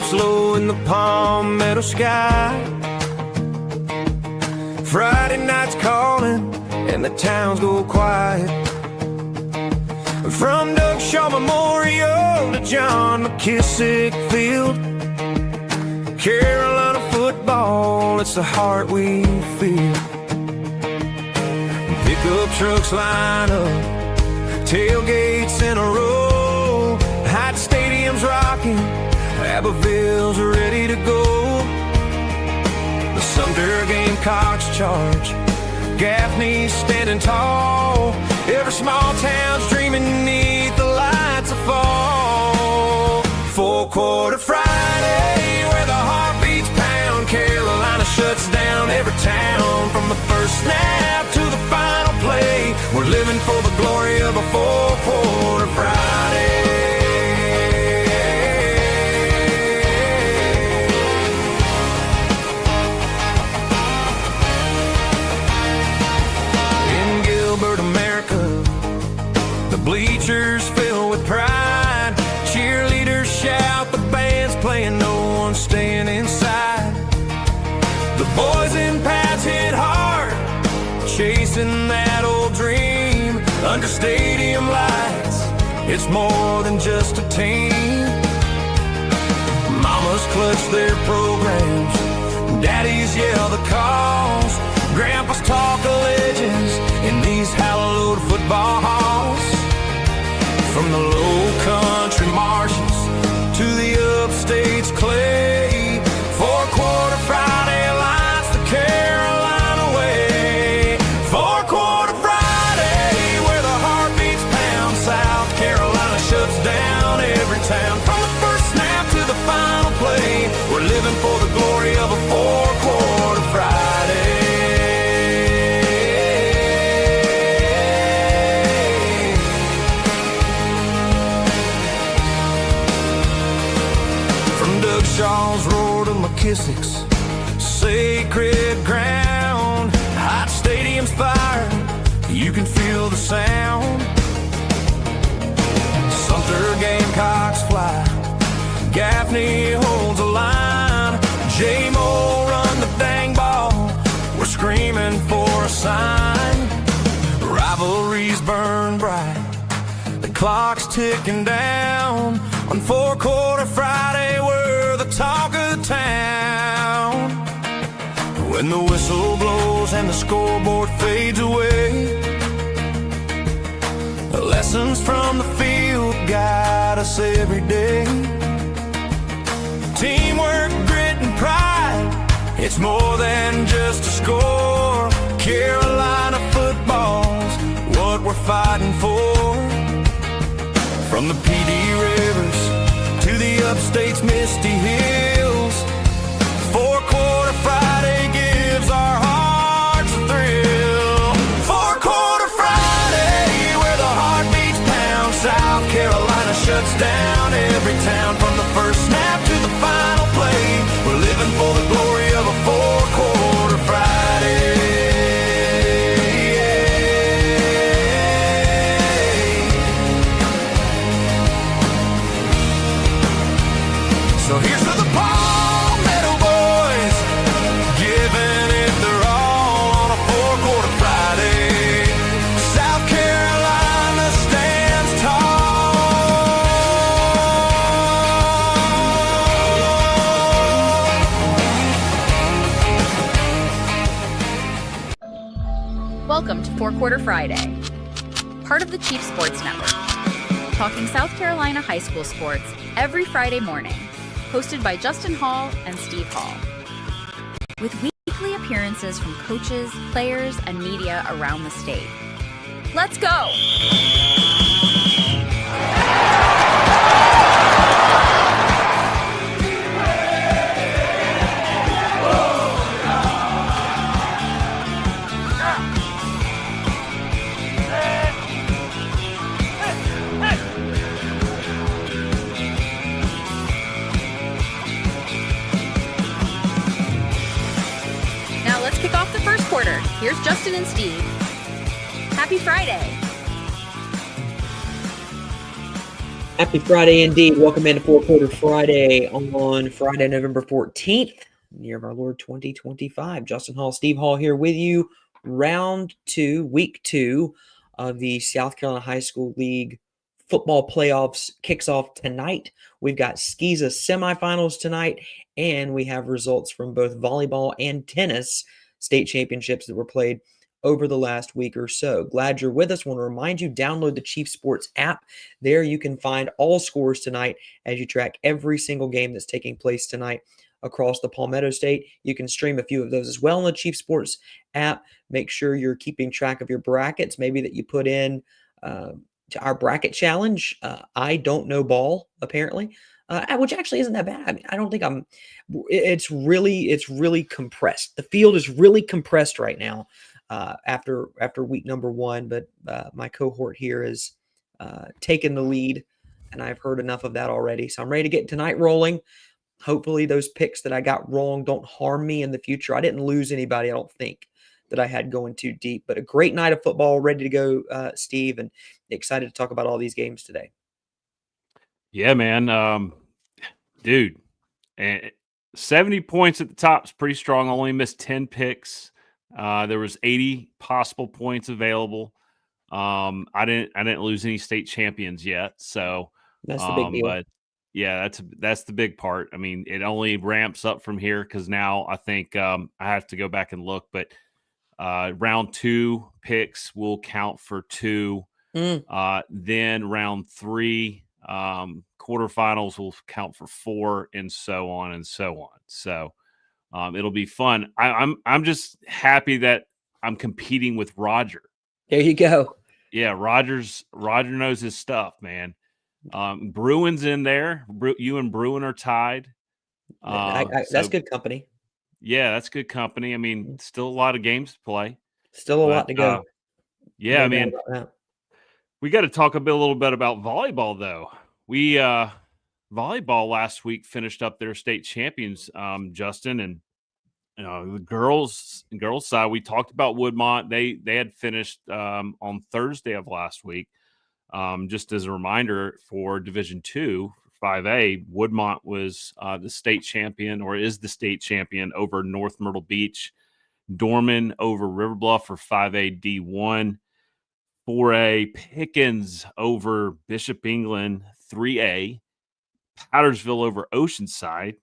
dips low in the palmetto sky. Friday night's calling and the towns go quiet. From Doug Shaw Memorial to John McKissick Field, Carolina football, it's the heart we feel. Pickup trucks line up, tailgates in a row, Hot Stadium's rocking, Abbeville's ready to go. The Sumter Gamecocks charge, Gaffney's standing tall, every small town's dreaming neath the lights of fall. Four-quarter Friday, where the heartbeats pound, Carolina shuts down every town. From the first snap to the final play, we're living for the glory of a four-quarter Friday. Bleachers fill with pride, cheerleaders shout, the band's playing, no one's staying inside. The boys in pads hit hard, chasing that old dream. Under stadium lights, it's more than just a team. Mamas clutch their programs, daddies yell the calls, grandpas talk of legends in these hallowed football halls. From the low country marshes to the upstate's clay, four-quarter Friday lights the Carolina way. Four-quarter Friday, where the heartbeats pound, South Carolina shuts down every town. From the first snap to the final play, we're living for the glory of a four-quarter Friday. Shaw's roar to McKissick's sacred ground, Hot Stadium's fire, you can feel the sound. Sumter Gamecocks fly, Gaffney holds a line, J-Mo run the dang ball, we're screaming for a sign. Rivalries burn bright, the clock's ticking down. On four-quarter Friday, we're the talk of town. When the whistle blows and the scoreboard fades away, the lessons from the field guide us every day. Teamwork, grit, and pride, it's more than just a score. Carolina football's what we're fighting for. From the PD rivers to the upstate's misty hills, four-quarter Friday gives our hearts a thrill. Four-quarter Friday, where the heartbeats pound, South Carolina shuts down every town. From the first snap to the final play, we're living for the glory of a four-quarter Friday. So here's to the Palmetto boys, giving it their all on a four-quarter Friday. South Carolina stands tall. Welcome to Four-Quarter Friday, part of the Chief Sports Network, talking South Carolina high school sports every Friday morning. Hosted by Justin Hall and Steve Hall. With weekly appearances from coaches, players, and media around the state. Let's go! Kick off the first quarter. Here's Justin and Steve. Happy Friday. Happy Friday indeed. Welcome into Four Quarter Friday on Friday, November 14th, year of our Lord 2025. Justin Hall, Steve Hall here with you. Round 2, week 2 of the South Carolina High School League football playoffs kicks off tonight. We've got SCHSL semifinals tonight, and we have results from both volleyball and tennis state championships that were played over the last week or so. Glad you're with us. Want to remind you, download the Chief Sports app. There you can find all scores tonight as you track every single game that's taking place tonight across the Palmetto State. You can stream a few of those as well in the Chief Sports app. Make sure you're keeping track of your brackets, maybe that you put in to our bracket challenge. I don't know ball, apparently. Which actually isn't that bad. I mean, I don't think I'm. It's really compressed. The field is really compressed right now after week number 1. But my cohort here is taken the lead, and I've heard enough of that already. So I'm ready to get tonight rolling. Hopefully those picks that I got wrong don't harm me in the future. I didn't lose anybody, I don't think, that I had going too deep. But a great night of football, ready to go, Steve, and excited to talk about all these games today. Yeah, man. Dude, and 70 points at the top is pretty strong. Only missed 10 picks. There was 80 possible points available. I didn't lose any state champions yet, so That's the big deal. But yeah, that's the big part. I mean, it only ramps up from here because now I think I have to go back and look, but round 2 picks will count for 2. Then round 3 quarterfinals will count for 4, and so on and so on. So it'll be fun. I'm just happy that I'm competing with Roger. There you go. Yeah, Roger knows his stuff, man. Bruin's in there. You and Bruin are tied. That's good company. Yeah, that's good company. I mean, still a lot of games to play. Still a lot to go. Yeah, No I mean, we got to talk a little bit about volleyball, though. We volleyball last week finished up their state champions, Justin, and the girls side. We talked about Woodmont. They had finished on Thursday of last week. Just as a reminder, for Division II, 5A, Woodmont was the state champion, or is the state champion, over North Myrtle Beach. Dorman over River Bluff for 5A D1. 4A, Pickens over Bishop England, 3A. Powdersville over Oceanside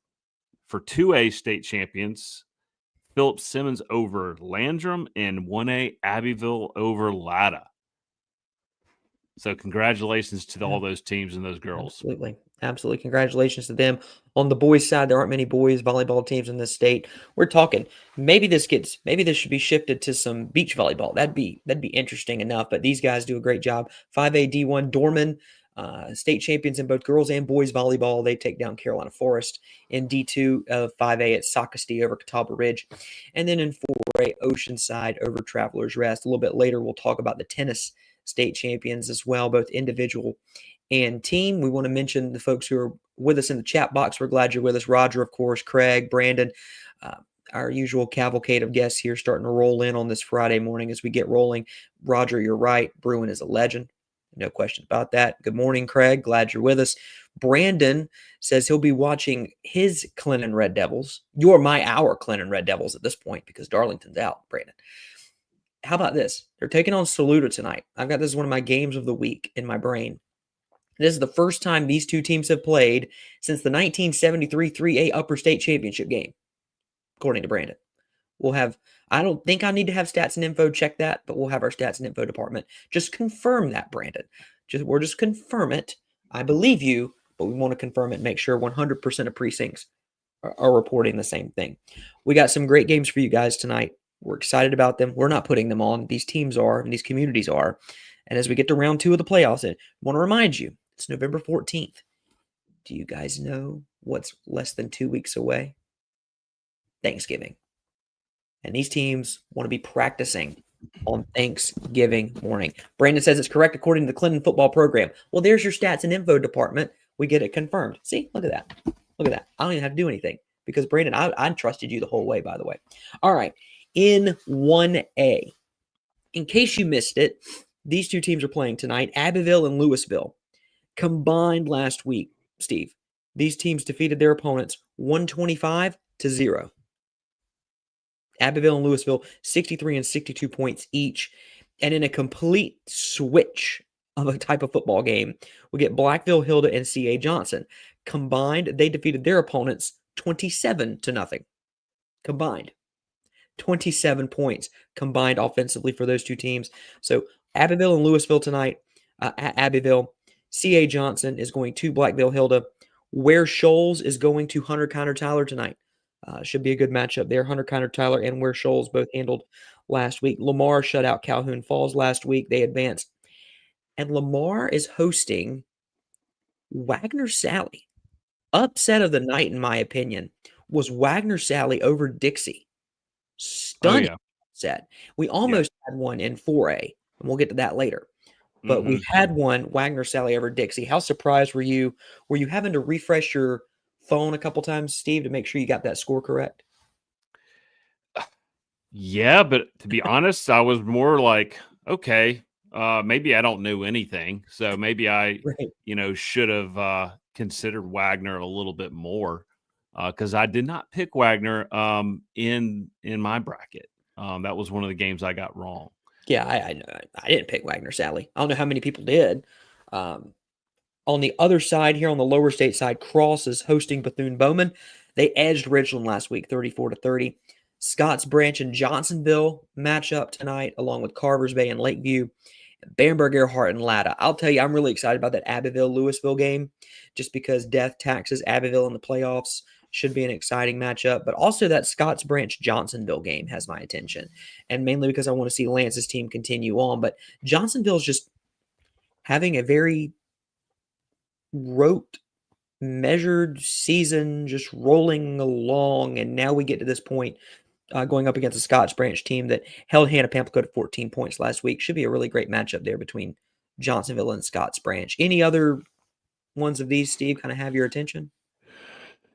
for 2A state champions. Philip Simmons over Landrum, and 1A Abbeville over Latta. So congratulations to all those teams and those girls. Absolutely. Congratulations to them. On the boys' side, there aren't many boys volleyball teams in this state. We're talking maybe this should be shifted to some beach volleyball. That'd be interesting enough. But these guys do a great job. 5A D1 Dorman, state champions in both girls and boys volleyball. They take down Carolina Forest. In D2 of 5A, it's Socastee over Catawba Ridge. And then in 4A, Oceanside over Travelers Rest. A little bit later, we'll talk about the tennis state champions as well, both individual and team. We want to mention the folks who are with us in the chat box. We're glad you're with us. Roger, of course, Craig, Brandon, our usual cavalcade of guests here starting to roll in on this Friday morning as we get rolling. Roger, you're right. Bruin is a legend. No question about that. Good morning, Craig. Glad you're with us. Brandon says he'll be watching his Clinton Red Devils. Our Clinton Red Devils at this point because Darlington's out, Brandon. How about this? They're taking on Saluda tonight. I've got this as one of my games of the week in my brain. This is the first time these two teams have played since the 1973 3A Upper State Championship game, according to Brandon. I don't think I need to have stats and info check that, but we'll have our stats and info department just confirm that, Brandon. We'll just confirm it. I believe you, but we want to confirm it and make sure 100% of precincts are reporting the same thing. We got some great games for you guys tonight. We're excited about them. We're not putting them on. These teams are, and these communities are. And as we get to round 2 of the playoffs, I want to remind you, it's November 14th. Do you guys know what's less than 2 weeks away? Thanksgiving. And these teams want to be practicing on Thanksgiving morning. Brandon says it's correct according to the Clinton football program. Well, there's your stats and info department. We get it confirmed. See, look at that. Look at that. I don't even have to do anything because, Brandon, I trusted you the whole way, by the way. All right. In 1A, in case you missed it, these two teams are playing tonight, Abbeville and Louisville. Combined last week, Steve, these teams defeated their opponents 125-0. Abbeville and Louisville, 63 and 62 points each. And in a complete switch of a type of football game, we get Blackville, Hilda, and C.A. Johnson. Combined, they defeated their opponents 27-0. Combined. 27 points combined offensively for those two teams. So Abbeville and Louisville tonight. At Abbeville, C.A. Johnson is going to Blackville, Hilda. Ware Shoals is going to Hunter Counter Tyler tonight. Should be a good matchup there. Hunter Counter Tyler and Ware Shoals both handled last week. Lamar shut out Calhoun Falls last week. They advanced. And Lamar is hosting Wagner Sally. Upset of the night, in my opinion, was Wagner Sally over Dixie. Stunning upset. We almost had one in 4A, and we'll get to that later. But we had one, Wagner Sally over Dixie. How surprised were you? Were you having to refresh your phone a couple times, Steve, to make sure you got that score correct? Yeah, but to be honest, I was more like, okay, maybe I don't know anything. So maybe I, should have considered Wagner a little bit more because I did not pick Wagner in my bracket. That was one of the games I got wrong. Yeah, I didn't pick Wagner Sally. I don't know how many people did. On the other side here, on the lower state side, Cross is hosting Bethune-Bowman. They edged Richland last week, 34-30. Scotts Branch and Johnsonville match up tonight, along with Carvers Bay and Lakeview. Bamberg, Earhart, and Latta. I'll tell you, I'm really excited about that Abbeville-Louisville game, just because death taxes Abbeville in the playoffs. Should be an exciting matchup. But also that Scotts Branch-Johnsonville game has my attention, and mainly because I want to see Lance's team continue on. But Johnsonville's just having a very rote, measured season, just rolling along, and now we get to this point going up against a Scotts Branch team that held Hannah Pamplico to 14 points last week. Should be a really great matchup there between Johnsonville and Scotts Branch. Any other ones of these, Steve, kind of have your attention?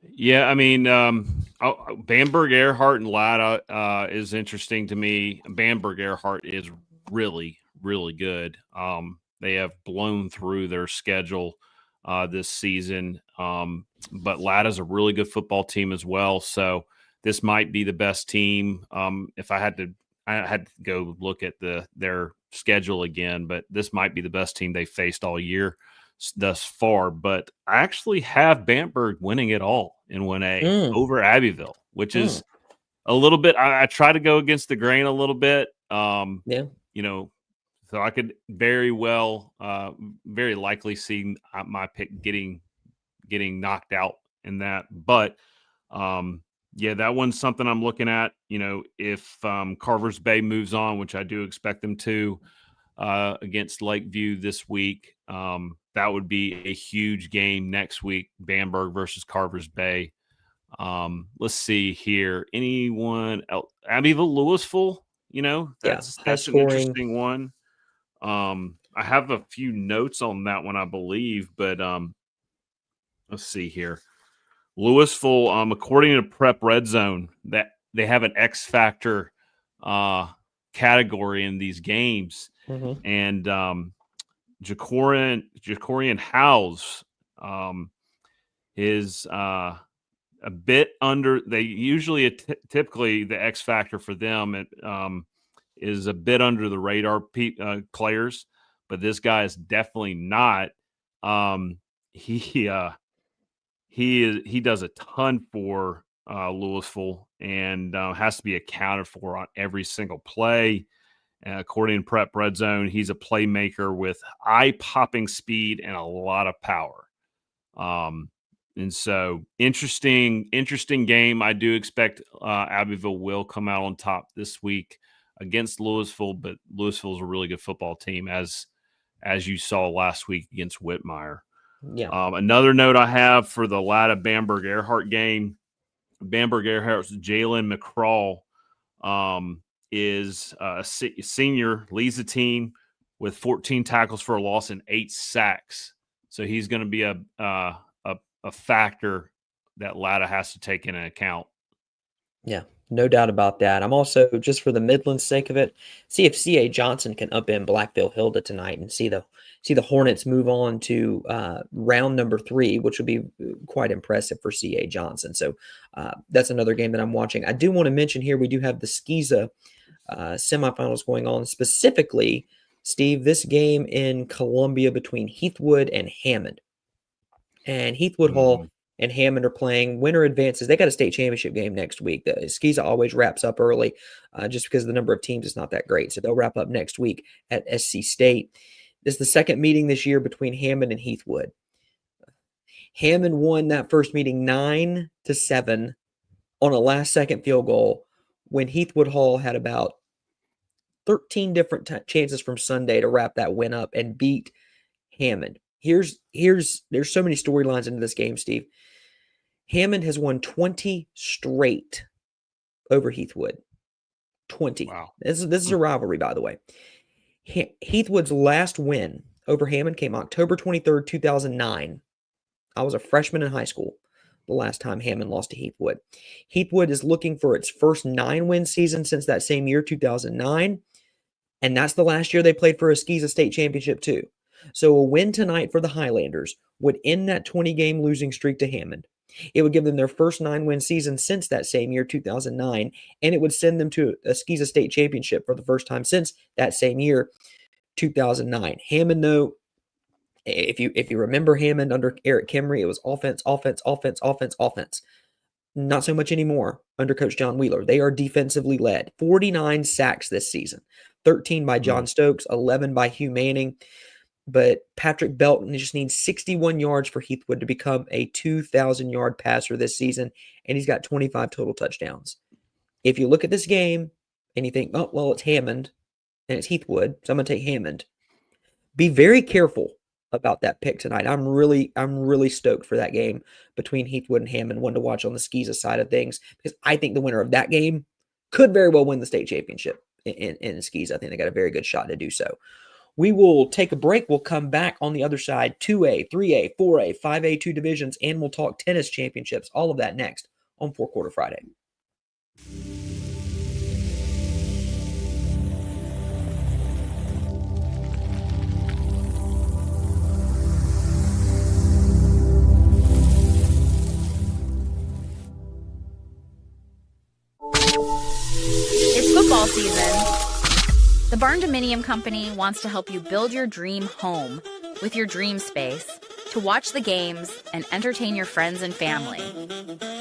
Yeah, I mean, Bamberg, Earhart, and Latta is interesting to me. Bamberg, Earhart is really, really good. They have blown through their schedule this season, but Latta's a really good football team as well. So this might be the best team. If I had to go look at their schedule again, but this might be the best team they faced all year thus far. But I actually have Bamberg winning it all in 1A over Abbeville, which is a little bit. I try to go against the grain a little bit. So I could very likely see my pick getting knocked out in that. But that one's something I'm looking at. If Carvers Bay moves on, which I do expect them to, against Lakeview this week, that would be a huge game next week. Bamberg versus Carvers Bay. Let's see here. Anyone else? Abbeville, Louisville. That's an interesting one. I have a few notes on that one, I believe, but let's see here. Louisville, according to Prep Red Zone, that they have an X Factor category in these games, and Jacorian Howes is a bit under. They usually typically the X Factor for them is a bit under the radar players, but this guy is definitely not. He does a ton for Louisville and has to be accounted for on every single play. According to Prep Red Zone, he's a playmaker with eye-popping speed and a lot of power. And so interesting game. I do expect Abbeville will come out on top this week against Louisville, but Louisville is a really good football team, as you saw last week against Whitmire. Yeah. Another note I have for the Latta Bamberg Earhart game, Bamberg Earhart's Jalen McCraw is a senior, leads the team with 14 tackles for a loss and 8 sacks. So he's going to be a factor that Latta has to take into account. Yeah, No doubt about that. I'm also, just for the Midlands sake of it, see if C.A. Johnson can upend Blackville Hilda tonight and see the Hornets move on to round number 3, which would be quite impressive for C.A. Johnson. So that's another game that I'm watching. I do want to mention here we do have the SCHSL semifinals going on. Specifically, Steve, this game in Columbia between Heathwood and Hammond. And Heathwood Hall and Hammond are playing. Winner advances. They got a state championship game next week. The SCHSL always wraps up early just because the number of teams is not that great. So they'll wrap up next week at SC State. This is the second meeting this year between Hammond and Heathwood. Hammond won that first meeting 9-7 on a last-second field goal when Heathwood Hall had about 13 different chances from Sunday to wrap that win up and beat Hammond. There's so many storylines into this game, Steve. Hammond has won 20 straight over Heathwood. 20. Wow. This is a rivalry, by the way. Heathwood's last win over Hammond came October 23rd, 2009. I was a freshman in high school the last time Hammond lost to Heathwood. Heathwood is looking for its first 9-win season since that same year, 2009. And that's the last year they played for a SCHSL state championship, too. So a win tonight for the Highlanders would end that 20-game losing streak to Hammond. It would give them their first 9-win season since that same year, 2009, and it would send them to a SCHSL state championship for the first time since that same year, 2009. Hammond, though, if you remember Hammond under Eric Kimry, it was offense, offense, offense, offense, offense. Not so much anymore under Coach John Wheeler. They are defensively led. 49 sacks this season, 13 by John Stokes, 11 by Hugh Manning. But Patrick Belton just needs 61 yards for Heathwood to become a 2,000-yard passer this season, and he's got 25 total touchdowns. If you look at this game and you think, oh, well, it's Hammond and it's Heathwood, so I'm going to take Hammond. Be very careful about that pick tonight. I'm really stoked for that game between Heathwood and Hammond, one to watch on the SCHSL side of things, because I think the winner of that game could very well win the state championship in SCHSL. I think they got a very good shot to do so. We will take a break. We'll come back on the other side, 2A, 3A, 4A, 5A, 2 divisions, and we'll talk tennis championships. All of that next on 4 Quarter Friday. It's football season. The Barn Dominium Company wants to help you build your dream home with your dream space to watch the games and entertain your friends and family.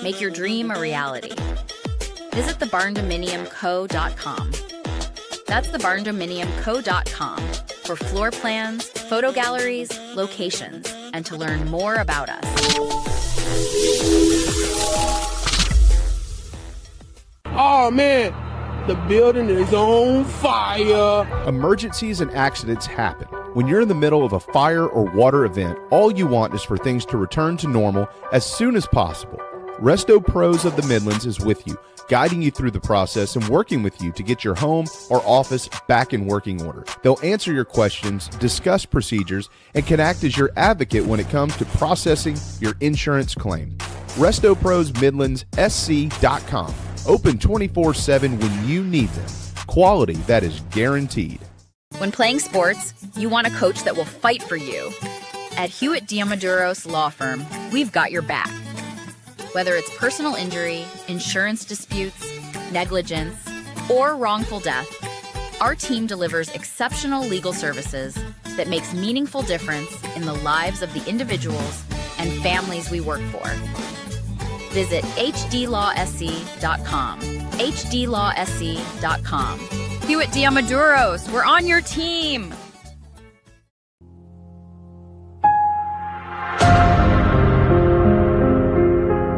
Make your dream a reality. Visit thebarndominiumco.com. That's thebarndominiumco.com for floor plans, photo galleries, locations, and to learn more about us. Oh, man. The building is on fire. Emergencies and accidents happen. When you're in the middle of a fire or water event, all you want is for things to return to normal as soon as possible. Resto Pros of the Midlands is with you, guiding you through the process and working with you to get your home or office back in working order. They'll answer your questions, discuss procedures, and can act as your advocate when it comes to processing your insurance claim. Resto Pros Midlands SC.com. Open 24/7 when you need them. Quality that is guaranteed. When playing sports, you want a coach that will fight for you. At Hewitt Diamaduros Law Firm, we've got your back. Whether it's personal injury, insurance disputes, negligence, or wrongful death, our team delivers exceptional legal services that makes meaningful difference in the lives of the individuals and families we work for. Visit hdlawsc.com. hdlawsc.com. Hewitt Diamaduros, we're on your team.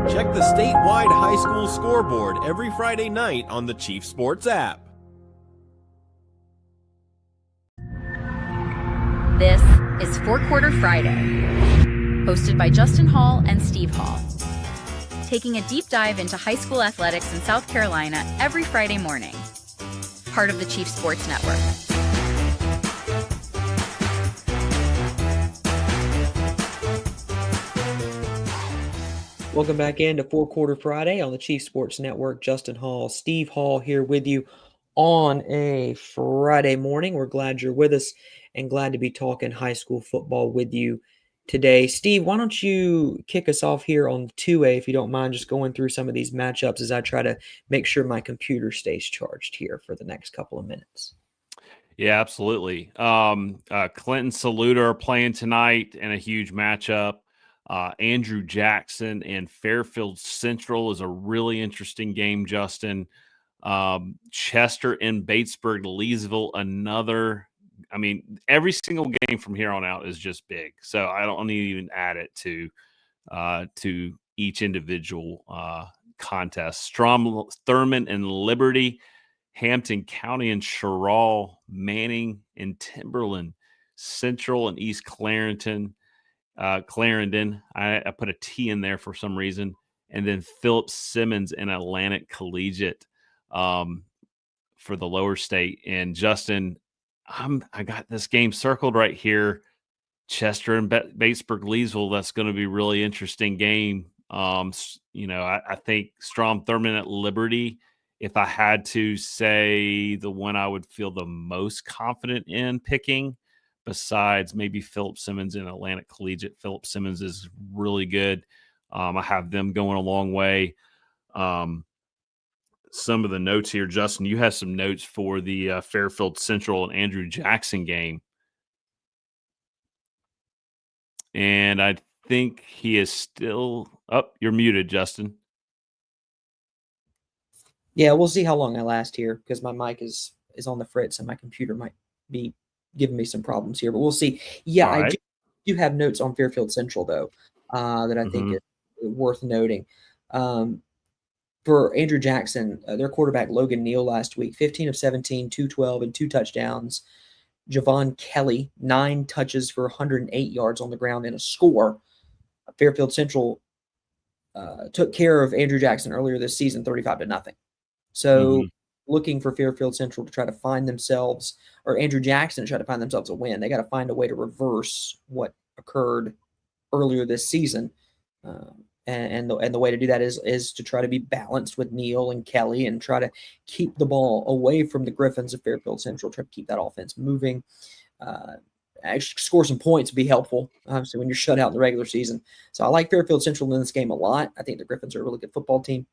Check the statewide high school scoreboard every Friday night on the Chief Sports app. This is 4 Quarter Friday, hosted by Justin Hall and Steve Hall, taking a deep dive into high school athletics in South Carolina every Friday morning. Part of the Chief Sports Network. Welcome back into Four Quarter Friday on the Chief Sports Network. Justin Hall, Steve Hall here with you on a Friday morning. We're glad you're with us and glad to be talking high school football with you today. Steve, why don't you kick us off here on 2A, if you don't mind, just going through some of these matchups as I try to make sure my computer stays charged here for the next couple of minutes. Yeah, absolutely. Clinton Saluda are playing tonight in a huge matchup. Andrew Jackson and Fairfield Central is a really interesting game, Justin. Chester and Batesburg, Leesville, another. I mean, every single game from here on out is just big. So I don't need to even add it to each individual contest. Strom, Thurman, and Liberty, Hampton County and Sherrall, Manning and Timberland, Central and East Clarendon. I put a T in there for some reason. And then Phillips Simmons and Atlantic Collegiate for the lower state. And Justin, I got this game circled right here. Chester and Batesburg, Leesville. That's going to be a really interesting game. I think Strom Thurman at Liberty. If I had to say the one I would feel the most confident in picking, besides maybe Philip Simmons in Atlantic Collegiate. Philip Simmons is really good. I have them going a long way. Some of the notes here, Justin, you have some notes for the Fairfield Central and Andrew Jackson game. And I think he is still up. You're muted, Justin. Yeah, we'll see how long I last here because my mic is on the fritz and my computer might be giving me some problems here, but we'll see. Yeah, All right. I do have notes on Fairfield Central, though, that I think is worth noting. For Andrew Jackson, their quarterback, Logan Neal, last week, 15 of 17, 212, and 2 touchdowns. Javon Kelly, 9 touches for 108 yards on the ground and a score. Fairfield Central took care of Andrew Jackson earlier this season, 35-0. So looking for Fairfield Central to try to find themselves, or Andrew Jackson to try to find themselves a win. They got to find a way to reverse what occurred earlier this season. And the way to do that is to try to be balanced with Neal and Kelly and try to keep the ball away from the Griffins of Fairfield Central, try to keep that offense moving. Actually score some points would be helpful, obviously, when you're shut out in the regular season. So I like Fairfield Central in this game a lot. I think the Griffins are a really good football team.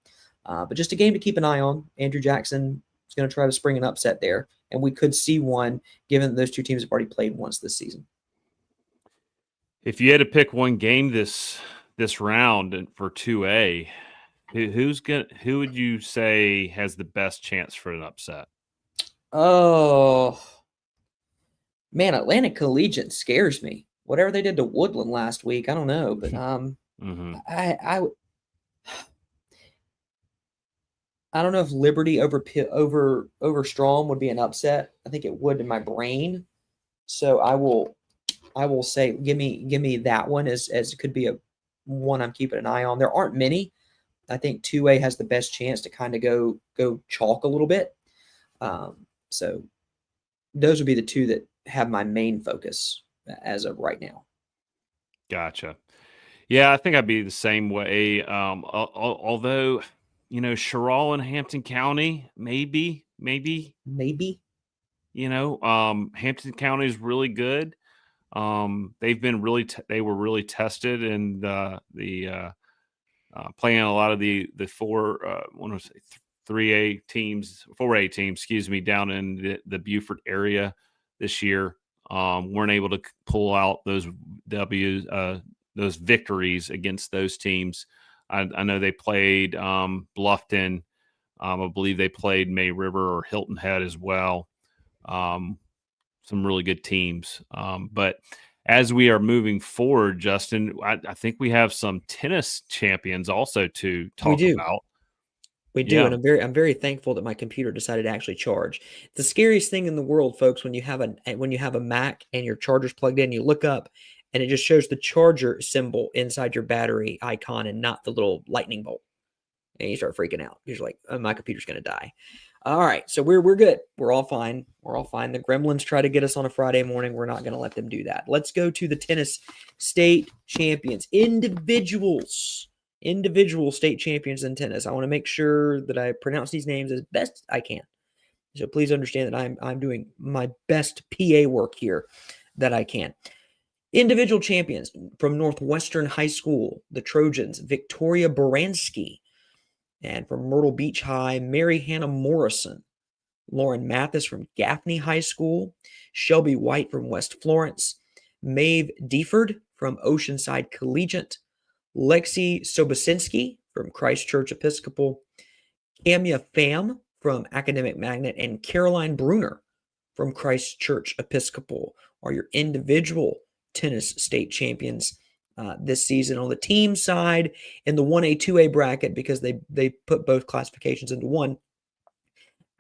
But just a game to keep an eye on. Andrew Jackson is going to try to spring an upset there, and we could see one given that those two teams have already played once this season. If you had to pick one game this round for 2A, who would you say has the best chance for an upset? Oh, man, Atlantic Collegiate scares me. Whatever they did to Woodland last week, I don't know, but I don't know if Liberty over Strom would be an upset. I think it would in my brain. So I will say give me that one as it could be a one I'm keeping an eye on. There aren't many. I think 2A has the best chance to kind of go chalk a little bit. So those would be the two that have my main focus as of right now. Gotcha. Yeah, I think I'd be the same way. Although, Sherrall and Hampton County, maybe. Hampton County is really good. They've been they were really tested in the playing a lot of the 4A teams, down in the Beaufort area this year. Weren't able to pull out those those victories against those teams. I know they played Bluffton. I believe they played May River or Hilton Head as well. Some really good teams. But as we are moving forward, Justin, I think we have some tennis champions also to talk about. We do, and I'm very thankful that my computer decided to actually charge. The scariest thing in the world, folks, when you have a Mac and your charger's plugged in, you look up and it just shows the charger symbol inside your battery icon and not the little lightning bolt. And you start freaking out. You're like, oh, my computer's going to die. All right, so we're good. We're all fine. We're all fine. The Gremlins try to get us on a Friday morning. We're not going to let them do that. Let's go to the tennis state champions. Individuals individual state champions in tennis. I want to make sure that I pronounce these names as best I can. So please understand that I'm doing my best PA work here that I can. Individual champions from Northwestern High School, the Trojans, Victoria Baranski. And from Myrtle Beach High, Mary Hannah Morrison. Lauren Mathis from Gaffney High School. Shelby White from West Florence. Maeve Deford from Oceanside Collegiate. Lexi Sobosinski from Christchurch Episcopal. Camia Pham from Academic Magnet. And Caroline Bruner from Christchurch Episcopal are your individual tennis state champions this season. On the team side, in the 1A, 2A bracket, because they put both classifications into one,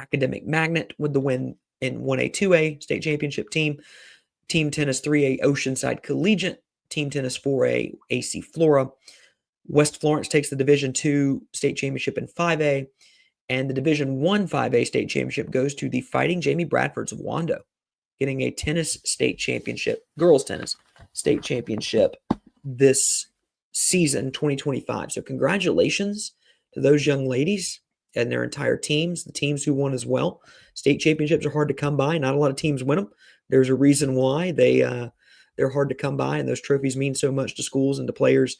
Academic Magnet with the win in 1A, 2A state championship team. Team tennis 3A, Oceanside Collegiate. Team tennis 4A, AC Flora. West Florence takes the Division II state championship in 5A. And the Division I 5A state championship goes to the Fighting Jamie Bradfords of Wando, getting a tennis state championship, girls tennis state championship this season, 2025. So congratulations to those young ladies and their entire teams, the teams who won as well. State championships are hard to come by. Not a lot of teams win them. There's a reason why they're hard to come by, and those trophies mean so much to schools and to players,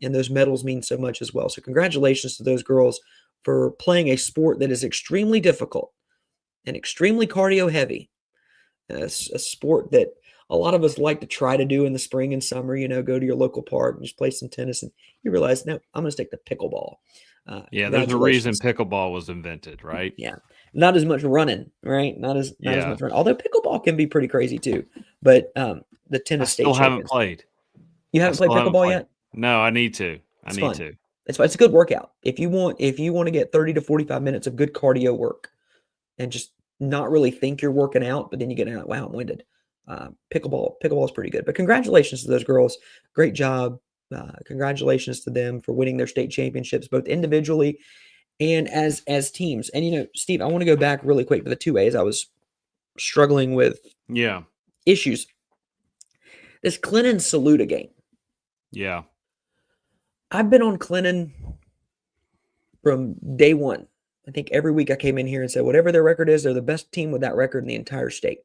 and those medals mean so much as well. So congratulations to those girls for playing a sport that is extremely difficult and extremely cardio heavy. A sport that a lot of us like to try to do in the spring and summer, go to your local park and just play some tennis, and you realize, no, I'm going to stick to pickleball. There's a reason pickleball was invented, right? Yeah. Not as much running, right? Not as much running. Although pickleball can be pretty crazy too. But the tennis state champions. Haven't played. You haven't played pickleball yet? No, I need to. It's a good workout. If you want to get 30 to 45 minutes of good cardio work and just not really think you're working out, but then you get out, wow, I'm winded. Pickleball is pretty good. But congratulations to those girls. Great job. Congratulations to them for winning their state championships, both individually and as teams. And, Steve, I want to go back really quick to the 2As. I was struggling with issues. This Clennon-Saluda game. Yeah. I've been on Clennon from day one. I think every week I came in here and said, whatever their record is, they're the best team with that record in the entire state.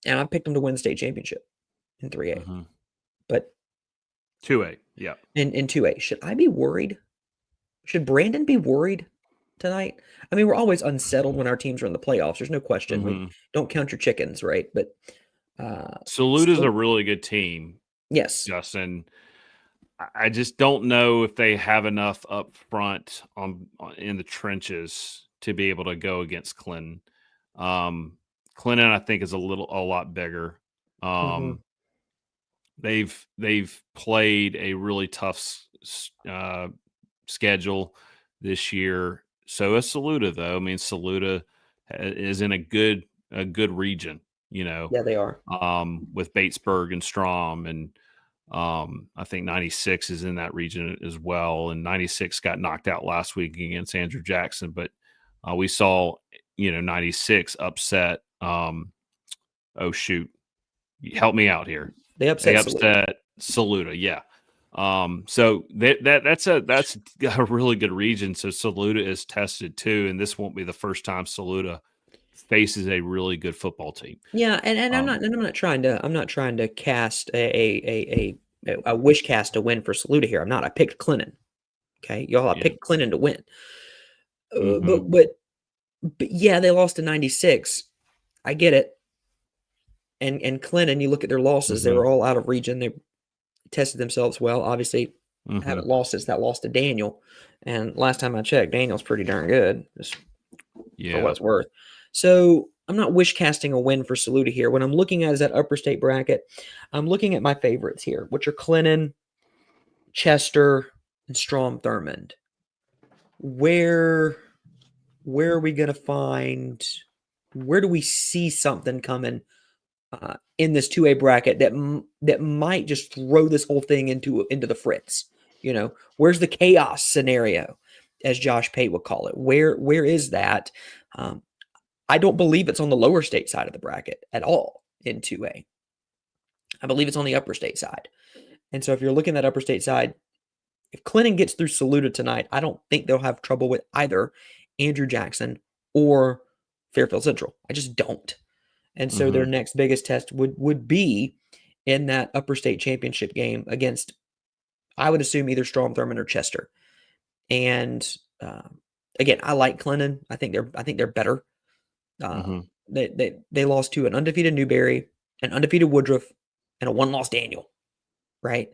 And I picked them to win the state championship in 3A. Mm-hmm. But 2A, yeah. In 2A. Should I be worried? Should Brandon be worried tonight? I mean, we're always unsettled when our teams are in the playoffs. There's no question. Mm-hmm. We don't count your chickens, right? But Saluda's a really good team. Yes. Justin. I just don't know if they have enough up front in the trenches to be able to go against Clinton. Clinton, I think, is a lot bigger. They've played a really tough schedule this year. So is Saluda, though. I mean, Saluda is in a good region. Yeah, they are. With Batesburg and Strom, and I think 96 is in that region as well. And 96 got knocked out last week against Andrew Jackson, but we saw 96 upset. Oh shoot, help me out here. They upset Saluda, yeah. So that's a really good region. So Saluda is tested too, and this won't be the first time Saluda faces a really good football team. Yeah, and I'm not trying to cast a wish cast to win for Saluda here. I'm not. I picked Clinton. Okay, I picked Clinton to win. But yeah, they lost to 96. I get it. And Clinton, you look at their losses, they were all out of region. They tested themselves well. Obviously, haven't lost since that loss to Daniel. And last time I checked, Daniel's pretty darn good, just for what it's worth. So I'm not wish casting a win for Saluda here. What I'm looking at is that upper state bracket. I'm looking at my favorites here, which are Clinton, Chester, and Strom Thurmond. Where are we going to find? Where do we see something coming in this 2A bracket that might just throw this whole thing into the fritz? Where's the chaos scenario, as Josh Pate would call it? Where is that? I don't believe it's on the lower state side of the bracket at all in 2A. I believe it's on the upper state side. And so if you're looking at upper state side, if Clinton gets through Saluda tonight, I don't think they'll have trouble with either Andrew Jackson or Fairfield Central. I just don't. And so their next biggest test would be in that upper state championship game against, I would assume, either Strom Thurmond or Chester. And again, I like Clinton. I think they're better. They lost to an undefeated Newberry, an undefeated Woodruff, and a one-loss Daniel. Right.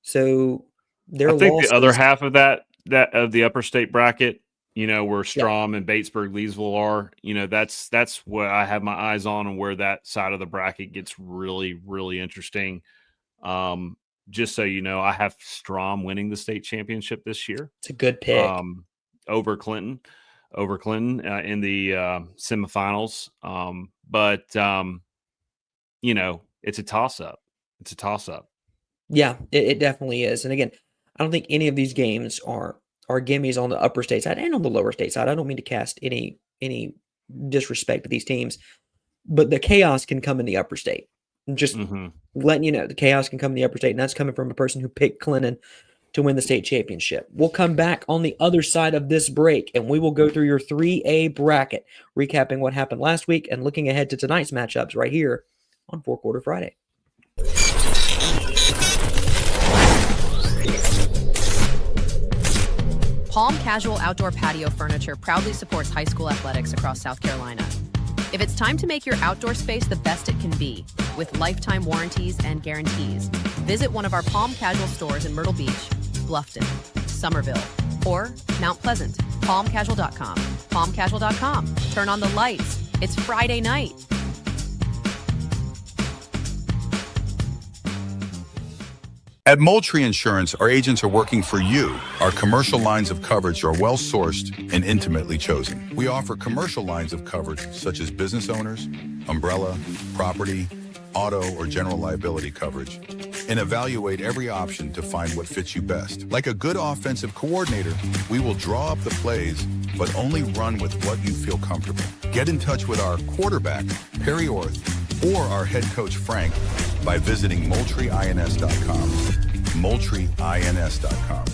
So I think the other half of that of the upper state bracket, where Strom and Batesburg, Leesville are, that's what I have my eyes on, and where that side of the bracket gets really, really interesting. Just so you know, I have Strom winning the state championship this year. It's a good pick. Over Clinton in the semifinals. But it's a toss-up. Yeah, it definitely is. And again, I don't think any of these games are gimmies on the upper state side and on the lower state side. I don't mean to cast any disrespect to these teams, but the chaos can come in the upper state. Just letting you know, the chaos can come in the upper state, and that's coming from a person who picked Clinton to win the state championship. We'll come back on the other side of this break, and we will go through your 3A bracket, recapping what happened last week and looking ahead to tonight's matchups right here on Four Quarter Friday. Palm Casual Outdoor Patio Furniture proudly supports high school athletics across South Carolina. If it's time to make your outdoor space the best it can be, with lifetime warranties and guarantees, visit one of our Palm Casual stores in Myrtle Beach, Bluffton, Somerville, or Mount Pleasant. PalmCasual.com. PalmCasual.com. Turn on the lights. It's Friday night. At Moultrie Insurance, our agents are working for you. Our commercial lines of coverage are well sourced and intimately chosen. We offer commercial lines of coverage such as business owners, umbrella, property, auto, or general liability coverage, and evaluate every option to find what fits you best. Like a good offensive coordinator, we will draw up the plays, but only run with what you feel comfortable. Get in touch with our quarterback, Perry Orth, or our head coach, Frank, by visiting MoultrieINS.com. MoultrieINS.com.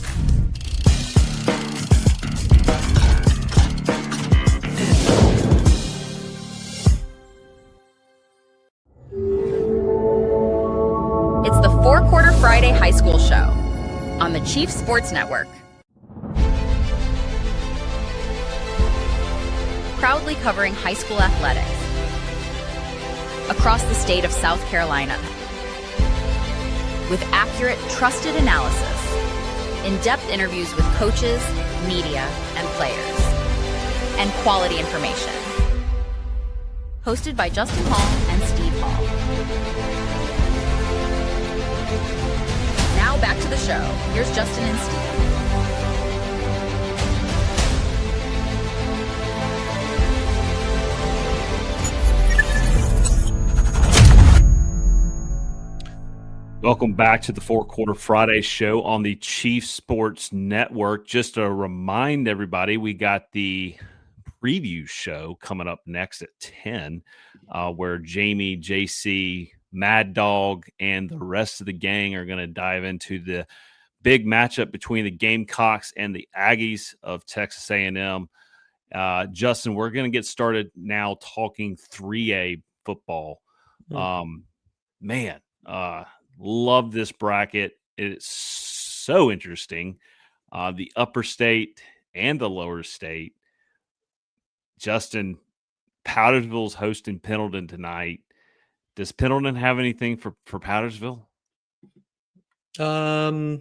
It's the Four Quarter Friday High School Show on the Chief Sports Network. Proudly covering high school athletics across the state of South Carolina. With accurate, trusted analysis, in-depth interviews with coaches, media, and players, and quality information. Hosted by Justin Hall and Steve Hall. Now back to the show. Here's Justin and Steve. Welcome back to the Four Quarter Friday show on the Chief Sports Network. Just to remind everybody, we got the preview show coming up next at 10, where Jamie, JC, Mad Dog, and the rest of the gang are going to dive into the big matchup between the Gamecocks and the Aggies of Texas A&M. Justin, we're going to get started now talking 3A football. Love this bracket. It's so interesting. The upper state and the lower state. Justin, Powdersville's hosting Pendleton tonight. Does Pendleton have anything for Powdersville? Well,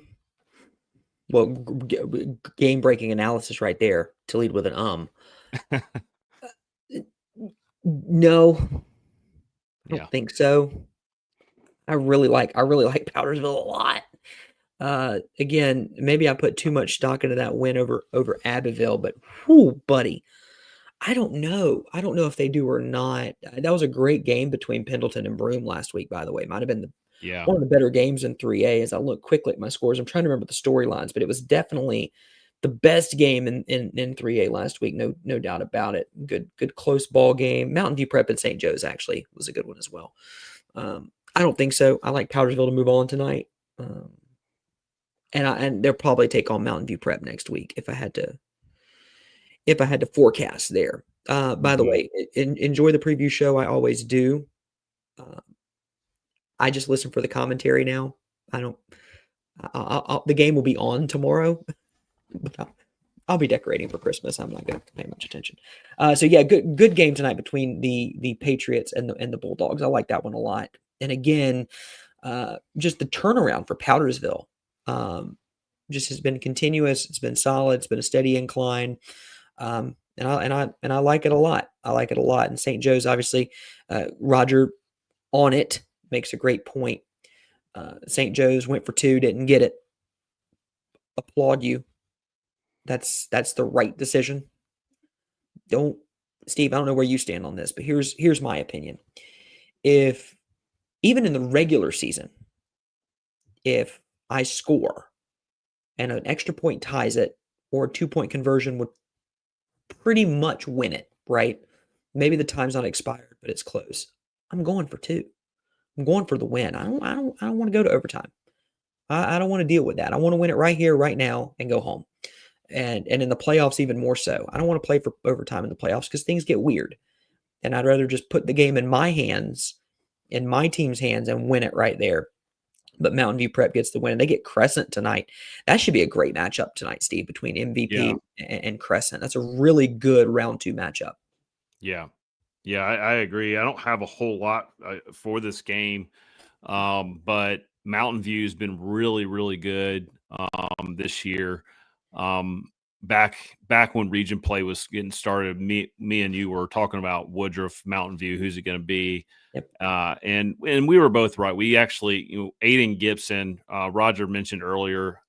game-breaking analysis right there to lead with an No, I don't think so. I really like Powdersville a lot. Again, maybe I put too much stock into that win over Abbeville, but whoo, buddy, I don't know. I don't know if they do or not. That was a great game between Pendleton and Broome last week, by the way. Might have been one of the better games in 3A. As I look quickly at my scores, I'm trying to remember the storylines, but it was definitely the best game in 3A last week. No doubt about it. Good close ball game. Mountain View Prep and St. Joe's actually was a good one as well. I don't think so. I like Powdersville to move on tonight. and they'll probably take on Mountain View Prep next week if I had to forecast there. By the way, enjoy the preview show. I always do. I just listen for the commentary now. I don't. The game will be on tomorrow, but I'll be decorating for Christmas. I'm not going to pay much attention. So yeah, good game tonight between the Patriots and the Bulldogs. I like that one a lot. And again, just the turnaround for Powdersville just has been continuous. It's been solid. It's been a steady incline. And I like it a lot. I like it a lot. And St. Joe's, obviously, Roger on it makes a great point. St. Joe's went for 2, didn't get it. Applaud you. That's the right decision. Steve, I don't know where you stand on this, but here's my opinion. If even in the regular season, if I score and an extra point ties it, or a 2-point conversion would pretty much win it, right? Maybe the time's not expired, but it's close. I'm going for 2. I'm going for the win. I don't want to go to overtime. I don't want to deal with that. I want to win it right here, right now, and go home. And in the playoffs, even more so. I don't want to play for overtime in the playoffs because things get weird. And I'd rather just put the game in my hands, in my team's hands, and win it right there. But Mountain View Prep gets the win. They get Crescent tonight. That should be a great matchup tonight, Steve, between MVP and Crescent. That's a really good round 2 matchup. Yeah. Yeah, I agree. I don't have a whole lot for this game, but Mountain View has been really, really good this year. Back when region play was getting started, me and you were talking about Woodruff, Mountain View, who's it going to be? Yep. And we were both right. We actually, Aiden Gibson, Roger mentioned earlier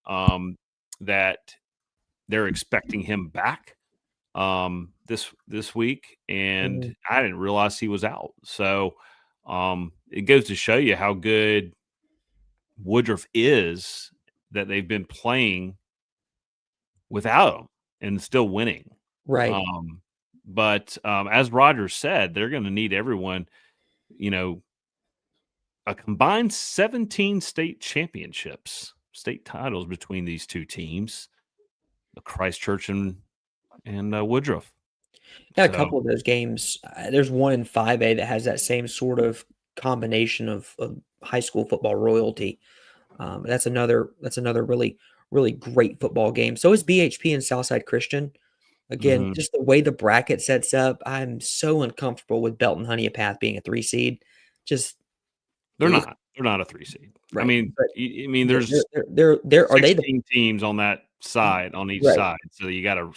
that they're expecting him back this week, and I didn't realize he was out. So it goes to show you how good Woodruff is, that they've been playing without him and still winning. Right. But as Roger said, they're going to need everyone, a combined 17 state championships, state titles between these two teams, Christchurch and Woodruff. Yeah, a couple of those games. There's one in 5A that has that same sort of combination of high school football royalty. That's another really, really great football game. So is BHP and Southside Christian. Again, just the way the bracket sets up, I'm so uncomfortable with Belton Honeypath being a 3 seed. They're not a 3 seed. Right. I mean, there's they're are they 16 teams on that side, on each side, so you got to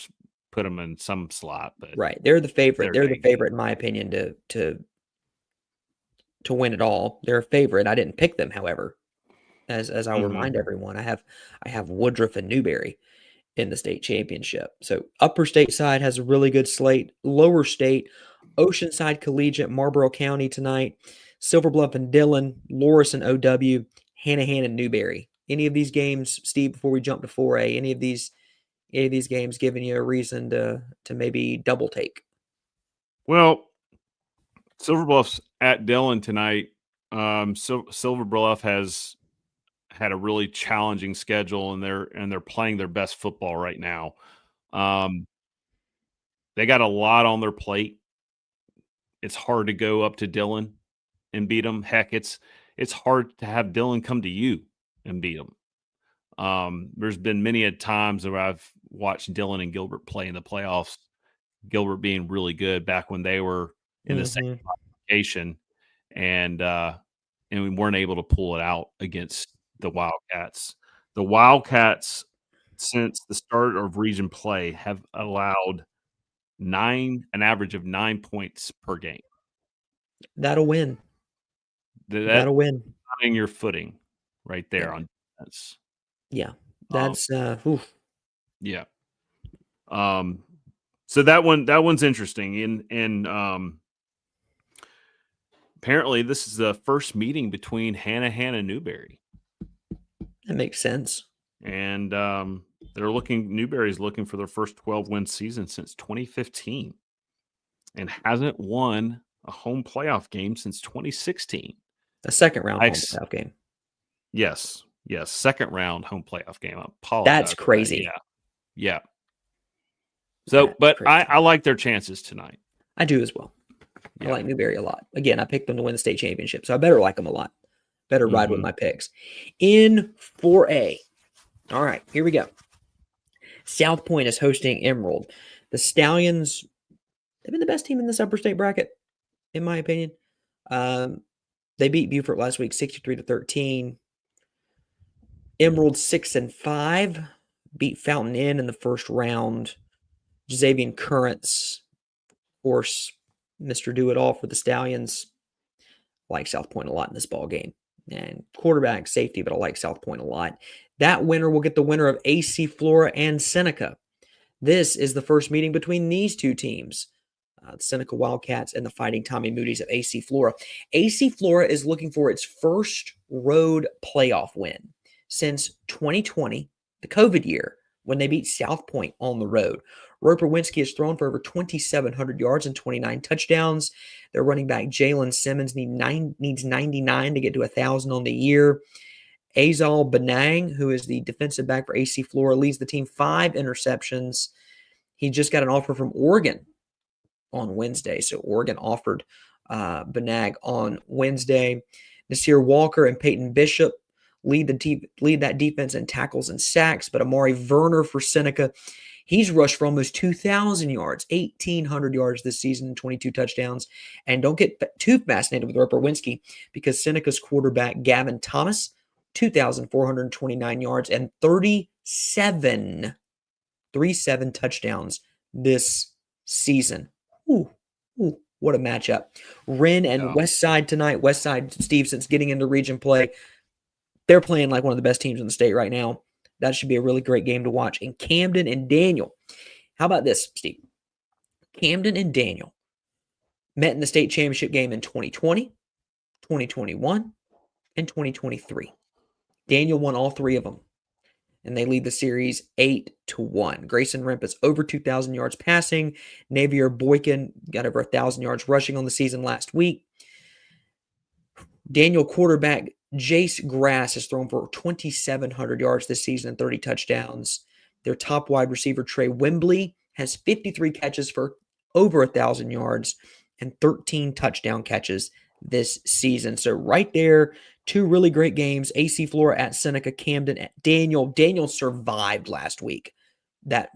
put them in some slot. But right, they're the favorite. They're the favorite, in my opinion, to win it all. They're a favorite. I didn't pick them, however, as I'll remind everyone, I have Woodruff and Newberry in the state championship. So upper state side has a really good slate. Lower state, Oceanside Collegiate, Marlboro County tonight, Silver Bluff and Dillon, Loris and OW, Hanahan and Newberry. Any of these games, Steve, before we jump to 4A, any of these games giving you a reason to maybe double take? Well, Silver Bluff's at Dillon tonight. Silver Bluff has had a really challenging schedule, and they're playing their best football right now. They got a lot on their plate. It's hard to go up to Dillon and beat them. Heck, it's hard to have Dillon come to you and beat them. There's been many a times where I've watched Dillon and Gilbert play in the playoffs. Gilbert being really good back when they were in the same classification, and we weren't able to pull it out against the Wildcats. The Wildcats, since the start of region play, have allowed an average of 9 points per game. That'll win. That'll win. On your footing right there on defense. Yeah. That's yeah. So that one's interesting. And apparently this is the first meeting between Hanahan and Newberry. That makes sense. And Newberry's looking for their first 12-win season since 2015 and hasn't won a home playoff game since 2016. A second round home playoff game. Yes. Yeah, second round home playoff game. I apologize. That's for that. crazy. Yeah. So, That's but crazy. I like their chances tonight. I do as well. I Yeah. like Newberry a lot. Again, I picked them to win the state championship, so I better like them a lot. Better ride with my picks. In 4A. All right, here we go. South Point is hosting Emerald. The Stallions, they've been the best team in this upper state bracket, in my opinion. They beat Beaufort last week, 63-13. Emerald 6-5, beat Fountain Inn in the first round. Xavier Currents, of course, Mr. Do It All for the Stallions. I like South Point a lot in this ball game. And quarterback, safety, but I like South Point a lot. That winner will get the winner of AC Flora and Seneca. This is the first meeting between these two teams. The Seneca Wildcats and the Fighting Tommy Moody's of AC Flora. AC Flora is looking for its first road playoff win since 2020, the COVID year, when they beat South Point on the road. Roper Winsky has thrown for over 2,700 yards and 29 touchdowns. Their running back, Jalen Simmons, needs 99 to get to 1,000 on the year. Azal Benang, who is the defensive back for AC Flora, leads the team 5 interceptions. He just got an offer from Oregon on Wednesday. So Oregon offered Benag on Wednesday. Nasir Walker and Peyton Bishop lead that defense in tackles and sacks. But Amari Verner for Seneca, he's rushed for almost 2,000 yards, 1,800 yards this season, and 22 touchdowns. And don't get too fascinated with Roper Winsky, because Seneca's quarterback, Gavin Thomas, 2,429 yards and 37 touchdowns this season. Ooh, what a matchup. Wren and Westside tonight. Westside, Steve, since getting into region play, they're playing like one of the best teams in the state right now. That should be a really great game to watch. And Camden and Daniel. How about this, Steve? Camden and Daniel met in the state championship game in 2020, 2021, and 2023. Daniel won all 3 of them, and they lead the series 8-1. Grayson Remp is over 2,000 yards passing. Navier Boykin got over 1,000 yards rushing on the season last week. Daniel quarterback Jace Grass has thrown for 2,700 yards this season and 30 touchdowns. Their top wide receiver, Trey Wembley, has 53 catches for over 1,000 yards and 13 touchdown catches this season. So right there, 2 really great games. AC Flora at Seneca, Camden at Daniel. Daniel survived last week. That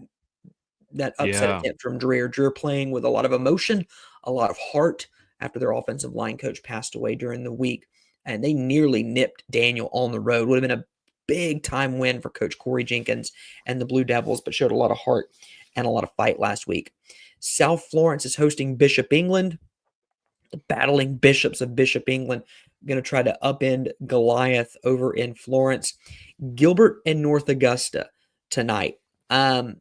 upset attempt from Dreer. Dreer playing with a lot of emotion, a lot of heart after their offensive line coach passed away during the week. And they nearly nipped Daniel on the road. Would have been a big time win for Coach Corey Jenkins and the Blue Devils, but showed a lot of heart and a lot of fight last week. South Florence is hosting Bishop England. The battling bishops of Bishop England going to try to upend Goliath over in Florence. Gilbert and North Augusta tonight. I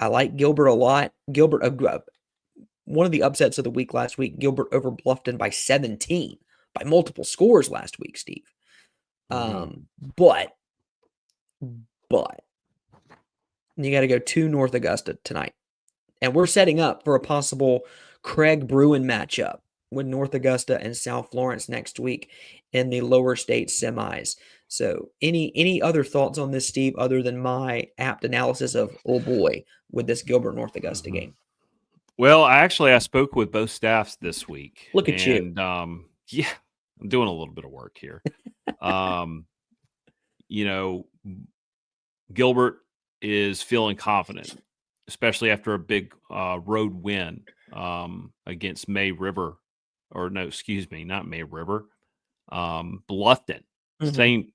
like Gilbert a lot. Gilbert, one of the upsets of the week last week, Gilbert over Bluffton by 17, by multiple scores last week, Steve. But you got to go to North Augusta tonight. And we're setting up for a possible Craig Bruin matchup with North Augusta and South Florence next week in the lower state semis. So any other thoughts on this, Steve, other than my apt analysis of, oh boy, with this Gilbert North Augusta game? Well, I spoke with both staffs this week. Look at you. Yeah, I'm doing a little bit of work here. Gilbert is feeling confident, especially after a big road win against May River. Or no, excuse me, not May River. Bluffton.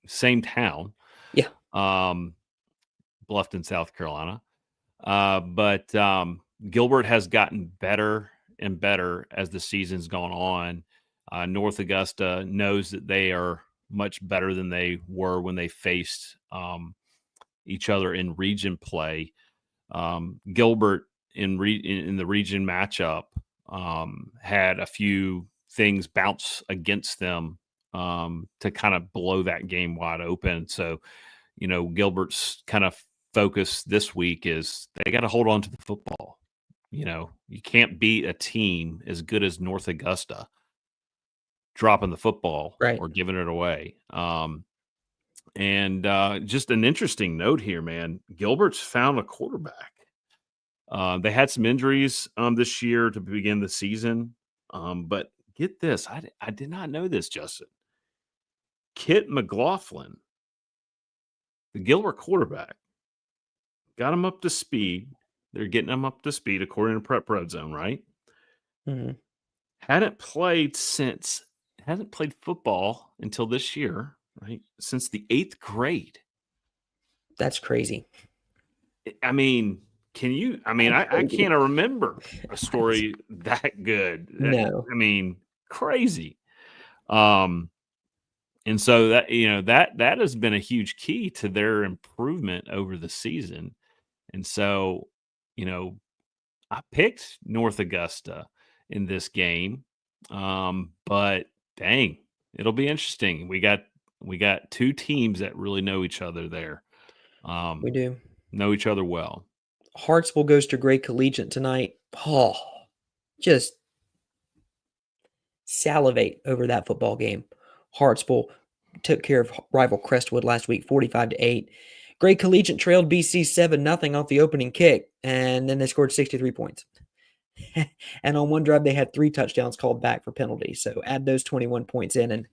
Same town. Yeah. Bluffton, South Carolina. But Gilbert has gotten better and better as the season's gone on. North Augusta knows that they are much better than they were when they faced each other in region play. Gilbert in the region matchup had a few things bounce against them to kind of blow that game wide open. So, Gilbert's kind of focus this week is they got to hold on to the football. You can't beat a team as good as North Augusta dropping the football right, or giving it away. And just an interesting note here, man. Gilbert's found a quarterback. They had some injuries this year to begin the season. But get this, I did not know this, Justin. Kit McLaughlin, the Gilbert quarterback, got him up to speed. They're getting him up to speed according to Prep Red Zone, right? Mm-hmm. Hasn't played football until this year, right? Since the 8th grade. That's crazy. I mean, I can't remember a story that good. No. I mean, crazy. And so that has been a huge key to their improvement over the season. And so, I picked North Augusta in this game. But dang, it'll be interesting. We got two teams that really know each other there. We do. Know each other well. Hartsville goes to Gray Collegiate tonight. Oh, just salivate over that football game. Hartsville took care of rival Crestwood last week, 45-8. Gray Collegiate trailed BC 7-0 off the opening kick, and then they scored 63 points. And on one drive, they had 3 touchdowns called back for penalties. So add those 21 points in, and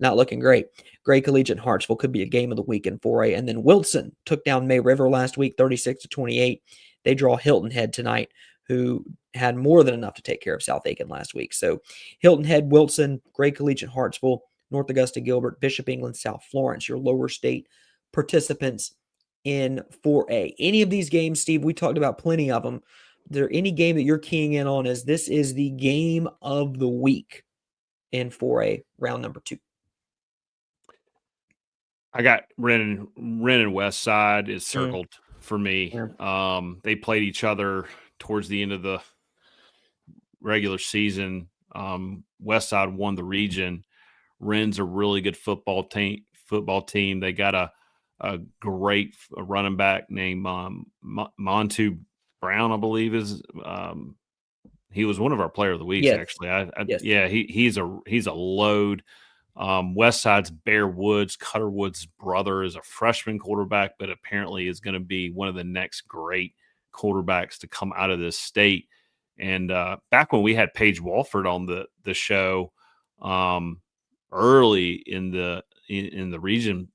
not looking great. Gray Collegiate and Hartsville could be a game of the week in 4A. And then Wilson took down May River last week, 36-28. They draw Hilton Head tonight, who had more than enough to take care of South Aiken last week. So Hilton Head, Wilson, Gray Collegiate, Hartsville, North Augusta, Gilbert, Bishop England, South Florence, your lower state participants in 4A. Any of these games, Steve, we talked about plenty of them. Is there any game that you're keying in on as this is the game of the week in 4A, round number 2? I got Renton West Side is circled for me. Yeah. They played each other towards the end of the regular season. West Side won the region. Ren's a really good football team. They got a great running back named Montu Brown, I believe is he was one of our player of the weeks. Yes. Actually. Yes. Yeah, he's a load. West Side's Bear Woods, Cutter Woods' brother, is a freshman quarterback, but apparently is going to be one of the next great quarterbacks to come out of this state. And back when we had Paige Walford on the show, early in the region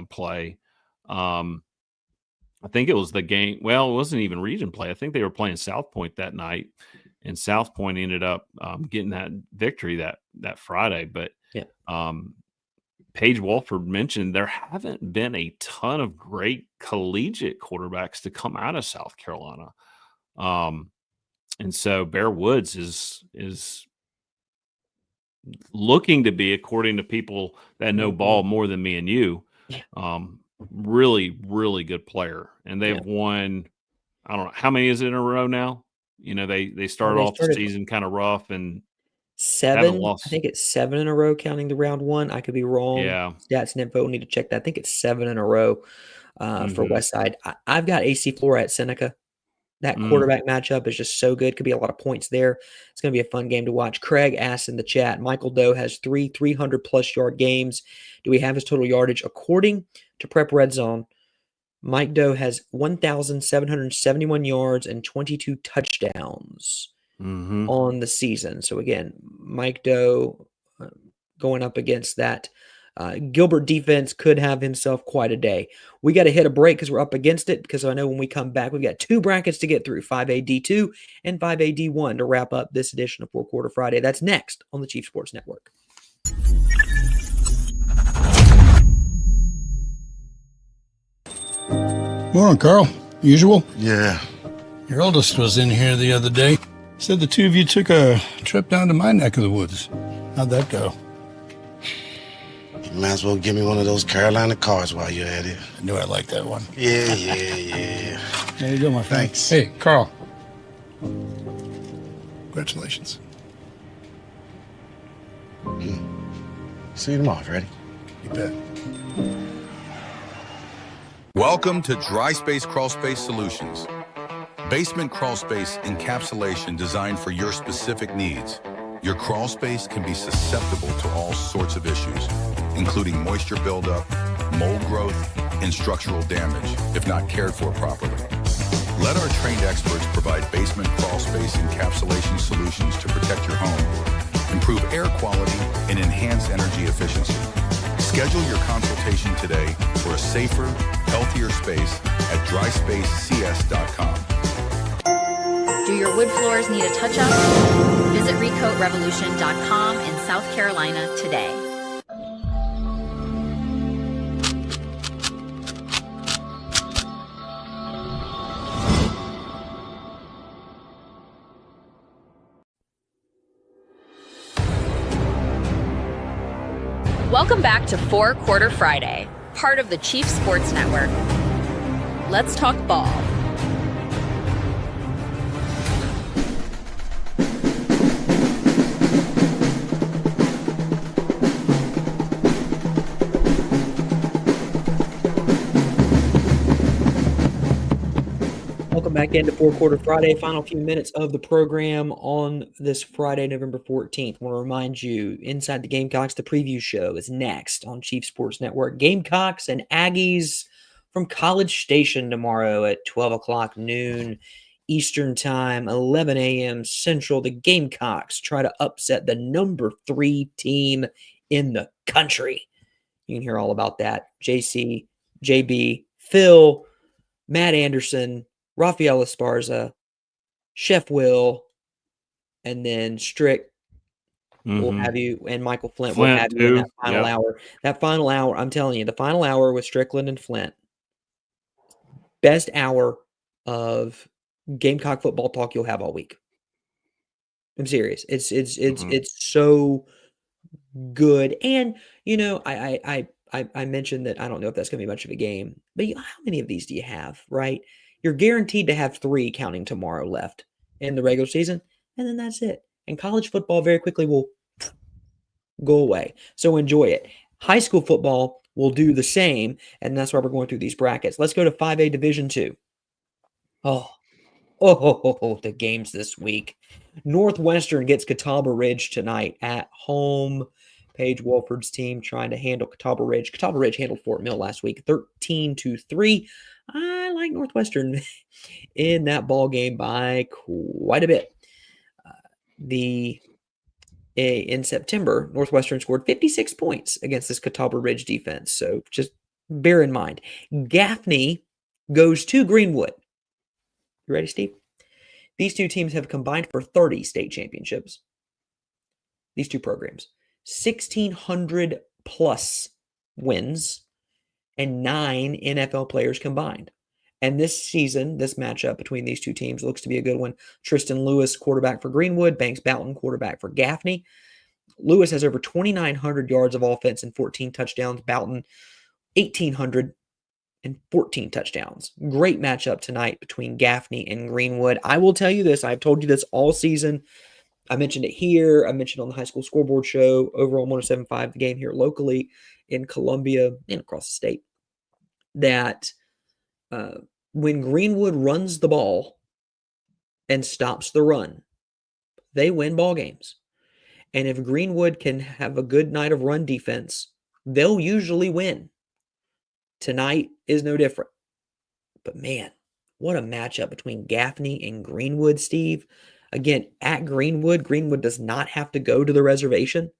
play, I think it was the game. Well, it wasn't even region play. I think they were playing South Point that night, and South Point ended up getting that victory that Friday. But Paige Walford mentioned there haven't been a ton of great collegiate quarterbacks to come out of South Carolina. And so Bear Woods is looking to be, according to people that know ball more than me and you, really, really good player. And they've won, I don't know, how many is it in a row now? They started off the season kind of rough and 7. I think it's 7 in a row counting the round 1. I could be wrong. Yeah. Stats and info, need to check that. I think it's 7 in a row for West Side. I've got AC Flora at Seneca. That quarterback matchup is just so good. Could be a lot of points there. It's going to be a fun game to watch. Craig asks in the chat, Michael Doe has 3 300-plus yard games. Do we have his total yardage? According to Prep Red Zone, Mike Doe has 1,771 yards and 22 touchdowns on the season. So, again, Mike Doe going up against that Gilbert defense could have himself quite a day. We got to hit a break because we're up against it, because I know when we come back, we've got 2 brackets to get through, 5A D2 and 5A D1 to wrap up this edition of 4 Quarter Friday. That's next on the Chief Sports Network. Morning, Carl. Usual? Yeah. Your oldest was in here the other day. Said the 2 of you took a trip down to my neck of the woods. How'd that go? You might as well give me one of those Carolina cards while you're at it. I knew I'd like that one. Yeah. There you go, my friend. Thanks. Hey, Carl. Congratulations. See you tomorrow, Freddie. You bet. Welcome to Dry Space Crawl Space Solutions. Basement crawl space encapsulation designed for your specific needs. Your crawl space can be susceptible to all sorts of issues, including moisture buildup, mold growth, and structural damage if not cared for properly. Let our trained experts provide basement crawl space encapsulation solutions to protect your home, improve air quality, and enhance energy efficiency. Schedule your consultation today for a safer, healthier space at dryspacecs.com. Do your wood floors need a touch-up? Visit recoatrevolution.com in South Carolina today. Welcome back to Four Quarter Friday, part of the Chief Sports Network. Let's talk ball. Welcome back into Four Quarter Friday, final few minutes of the program on this Friday, November 14th. I want to remind you, Inside the Gamecocks, the preview show is next on Chief Sports Network. Gamecocks and Aggies from College Station tomorrow at 12 o'clock noon Eastern Time, 11 a.m. Central. The Gamecocks try to upset the number 3 team in the country. You can hear all about that. JC, JB, Phil, Matt Anderson, Rafael Esparza, Chef Will, and then Strick will have you, and Michael Flint will have you in that final hour. That final hour, I'm telling you, the final hour with Strickland and Flint, best hour of Gamecock football talk you'll have all week. I'm serious. It's so good. And, you know, I mentioned that I don't know if that's going to be much of a game, but how many of these do you have, right? You're guaranteed to have 3 counting tomorrow left in the regular season, and then that's it. And college football very quickly will go away. So enjoy it. High school football will do the same, and that's why we're going through these brackets. Let's go to 5A Division II. The games this week. Northwestern gets Catawba Ridge tonight at home. Paige Wolford's team trying to handle Catawba Ridge. Catawba Ridge handled Fort Mill last week, 13-3. I like Northwestern in that ball game by quite a bit. In September, Northwestern scored 56 points against this Catawba Ridge defense. So just bear in mind. Gaffney goes to Greenwood. You ready, Steve? These two teams have combined for 30 state championships. These two programs. 1,600 plus wins and 9 NFL players combined. And this season, this matchup between these two teams looks to be a good one. Tristan Lewis, quarterback for Greenwood. Banks Boughton, quarterback for Gaffney. Lewis has over 2,900 yards of offense and 14 touchdowns. Boughton, 1,800 and 14 touchdowns. Great matchup tonight between Gaffney and Greenwood. I will tell you this. I've told you this all season. I mentioned it here. I mentioned on the high school scoreboard show over on 107.5, the game here locally in Columbia and across the state, that when Greenwood runs the ball and stops the run, they win ball games. And if Greenwood can have a good night of run defense, they'll usually win. Tonight is no different. But man, what a matchup between Gaffney and Greenwood, Steve. Again, at Greenwood, Greenwood does not have to go to the reservation,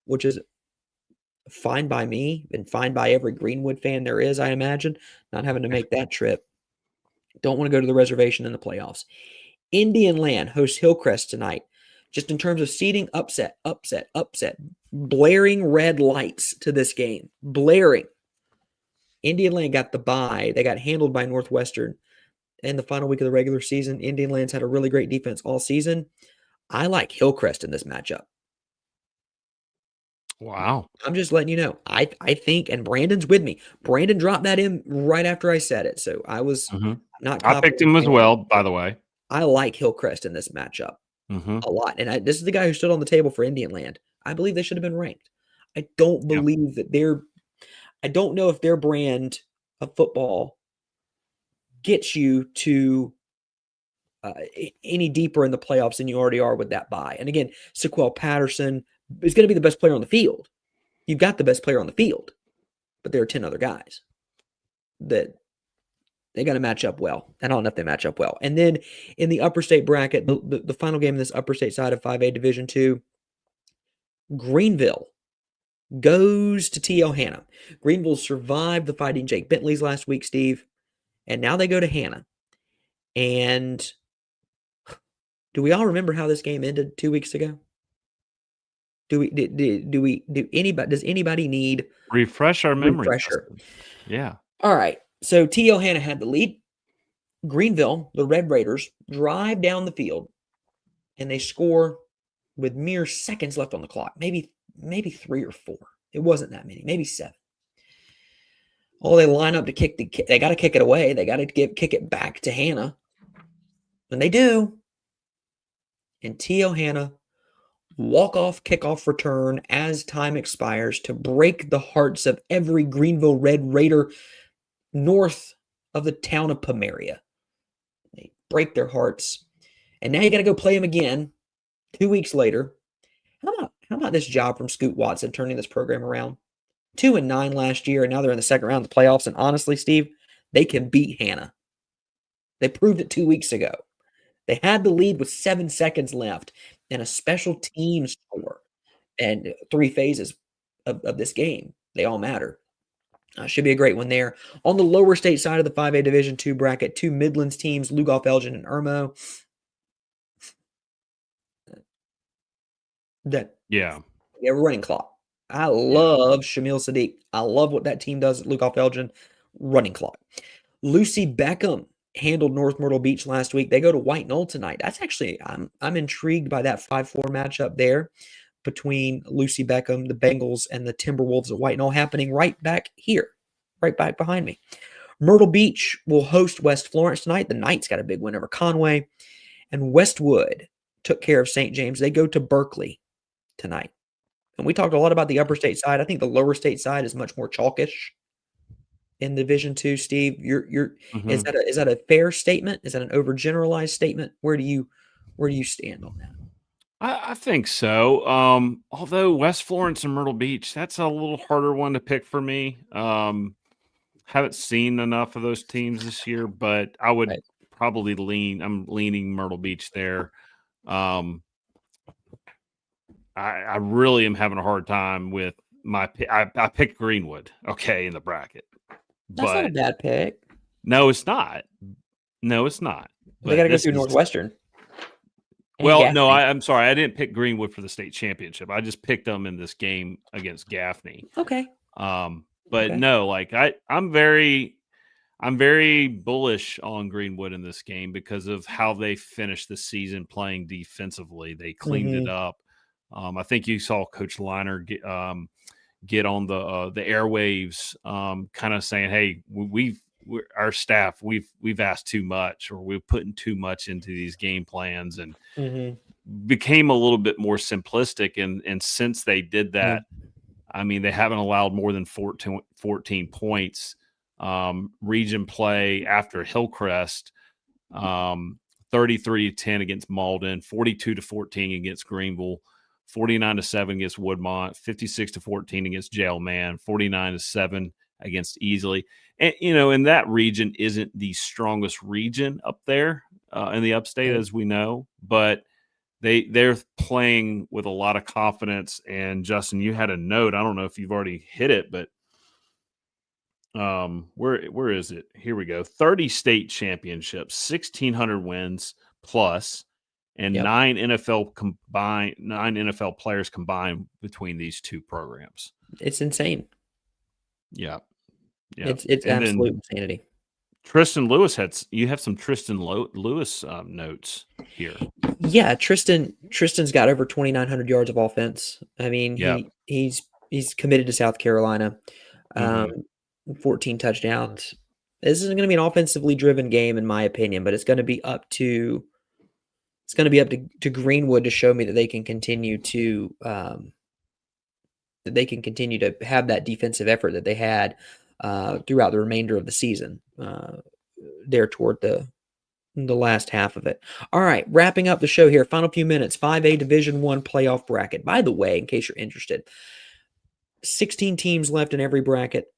which is fine by me and fine by every Greenwood fan there is, I imagine, not having to make that trip. Don't want to go to the reservation in the playoffs. Indian Land hosts Hillcrest tonight. Just in terms of seeding, upset. Blaring red lights to this game. Blaring. Indian Land got the bye. They got handled by Northwestern in the final week of the regular season. Indian Land's had a really great defense all season. I like Hillcrest in this matchup. Wow. I'm just letting you know. I think, and Brandon's with me. Brandon dropped that in right after I said it. So I was not I picked him as well, by the way. I like Hillcrest in this matchup a lot. And this is the guy who stood on the table for Indian Land. I believe they should have been ranked. I don't believe that I don't know if their brand of football gets you to any deeper in the playoffs than you already are with that bye. And again, Sequel Patterson is going to be the best player on the field. You've got the best player on the field. but there are 10 other guys that they got to match up well. I don't know if they match up well. And then in the upper state bracket, the final game in this upper state side of 5A Division II, Greenville goes to T.L. Hanna. Greenville survived the Fighting Jake Bentleys last week, Steve, and now they go to Hanna. And do we all remember how this game ended 2 weeks ago? Does anybody need refresh our memory? refresher? Yeah. All right. So T.L. Hanna had the lead. Greenville, the Red Raiders, drive down the field, and they score with mere seconds left on the clock. Maybe 3 or 4. It wasn't that many. Maybe 7. Oh, they line up to kick they got to kick it away. They got to kick it back to Hanna. And they do. And T.L. Hanna walk-off kickoff return as time expires to break the hearts of every Greenville Red Raider north of the town of Pomeria. They break their hearts. And now you got to go play them again 2 weeks later. How about this job from Scoot Watson turning this program around? 2-9 last year, and now they're in the second round of the playoffs. And honestly, Steve, they can beat Hanna. They proved it 2 weeks ago. They had the lead with 7 seconds left and a special team score and 3 phases of this game. They all matter. Should be a great one there. On the lower state side of the 5A Division II bracket, 2 Midlands teams, Lugoff, Elgin, and Irmo. Yeah. We're running clock. I love Shamil Sadiq. I love what that team does at Lugoff, Elgin. Running clock. Lucy Beckham handled North Myrtle Beach last week. They go to White Knoll tonight. That's actually, I'm intrigued by that 5-4 matchup there between Lucy Beckham, the Bengals, and the Timberwolves at White Knoll happening right back here, right back behind me. Myrtle Beach will host West Florence tonight. The Knights got a big win over Conway. And Westwood took care of St. James. They go to Berkeley tonight. And we talked a lot about the upper state side. I think the lower state side is much more chalkish in Division II. Steve, is that a fair statement? Is that an overgeneralized statement? Where do you stand on that? I think so. Although West Florence and Myrtle Beach, that's a little harder one to pick for me. Haven't seen enough of those teams this year, but I would probably I'm leaning Myrtle Beach there. I really am having a hard time with my pick. I picked Greenwood, in the bracket. That's not a bad pick. No, it's not. But they got to go through Northwestern. Well, no, I'm sorry. I didn't pick Greenwood for the state championship. I just picked them in this game against Gaffney. Okay. No, I'm very bullish on Greenwood in this game because of how they finished the season playing defensively. They cleaned it up. I think you saw Coach Liner get on the airwaves, kind of saying, "Hey, our staff, we've asked too much, or we're putting too much into these game plans," and became a little bit more simplistic. And since they did that, I mean, they haven't allowed more than 14 points. Region play after Hillcrest, 33-10 against Malden, 42-14 against Greenville, 49-7 against Woodmont, 56-14 against Jailman, 49-7 against Easley. And, and that region isn't the strongest region up there in the upstate, as we know, but they're playing with a lot of confidence. And Justin, you had a note. I don't know if you've already hit it, but where is it? Here we go. 30 state championships, 1,600 wins plus, and 9 NFL players combined between these two programs. It's insane. Yeah. It's absolute insanity. Tristan Lewis you have some Tristan Lewis notes here. Yeah, Tristan's got over 2,900 yards of offense. I mean, he's committed to South Carolina. 14 touchdowns. This isn't going to be an offensively driven game, in my opinion, but it's going to be up to Greenwood to show me that they can continue to have that defensive effort that they had throughout the remainder of the season there toward the last half of it. All right, wrapping up the show here. Final few minutes. 5A Division I playoff bracket. By the way, in case you're interested, 16 teams left in every bracket.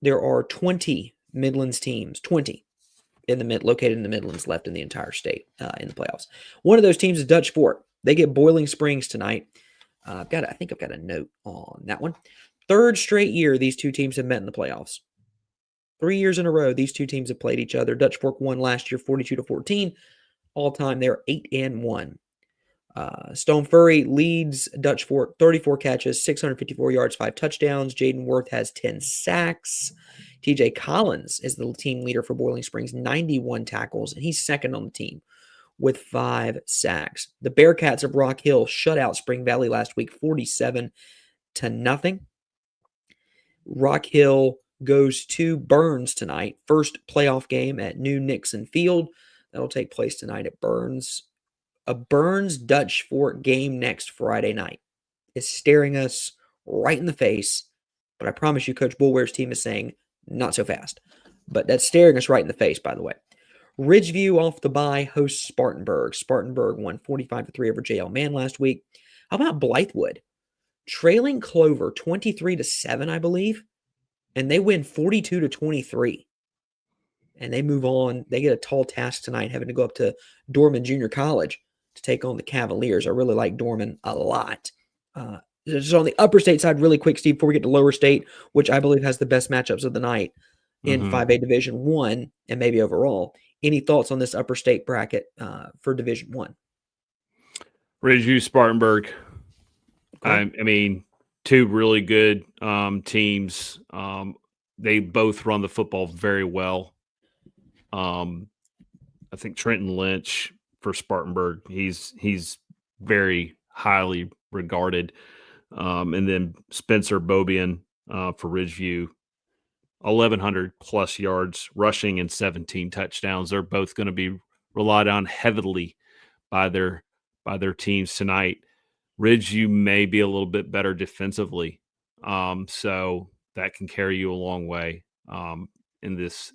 There are 20 Midlands teams, 20 located in the Midlands left in the entire state in the playoffs. One of those teams is Dutch Fork. They get Boiling Springs tonight. I think I've got a note on that one. Third straight year these two teams have met in the playoffs. 3 years in a row, these two teams have played each other. Dutch Fork won last year 42-14. All time, they're 8-1. Stone Furry leads Dutch Fork 34 catches, 654 yards, 5 touchdowns. Jaden Worth has 10 sacks. TJ Collins is the team leader for Boiling Springs, 91 tackles, and he's second on the team with 5 sacks. The Bearcats of Rock Hill shut out Spring Valley last week, 47-0. Rock Hill goes to Burns tonight. First playoff game at New Nixon Field. That'll take place tonight at Burns. A Burns Dutch Fork game next Friday night is staring us right in the face. But I promise you, Coach Boulware's team is saying, not so fast. But that's staring us right in the face, by the way. Ridgeview off the bye hosts Spartanburg. Spartanburg won 45-3 over JL Man last week. How about Blythewood? Trailing Clover 23-7, I believe. And they win 42-23. And they move on. They get a tall task tonight, having to go up to Dorman Junior College to take on the Cavaliers. I really like Dorman a lot. Just on the upper state side, really quick, Steve, before we get to lower state, which I believe has the best matchups of the night in 5A Division 1 and maybe overall. Any thoughts on this upper state bracket for Division 1? Ridgeview, Spartanburg. Okay. I mean, two really good teams. They both run the football very well. I think Trenton Lynch for Spartanburg, he's very highly regarded. And then Spencer Bobian for Ridgeview, 1,100 plus yards rushing and 17 touchdowns. They're both going to be relied on heavily by their teams tonight. Ridgeview may be a little bit better defensively, so that can carry you a long way in this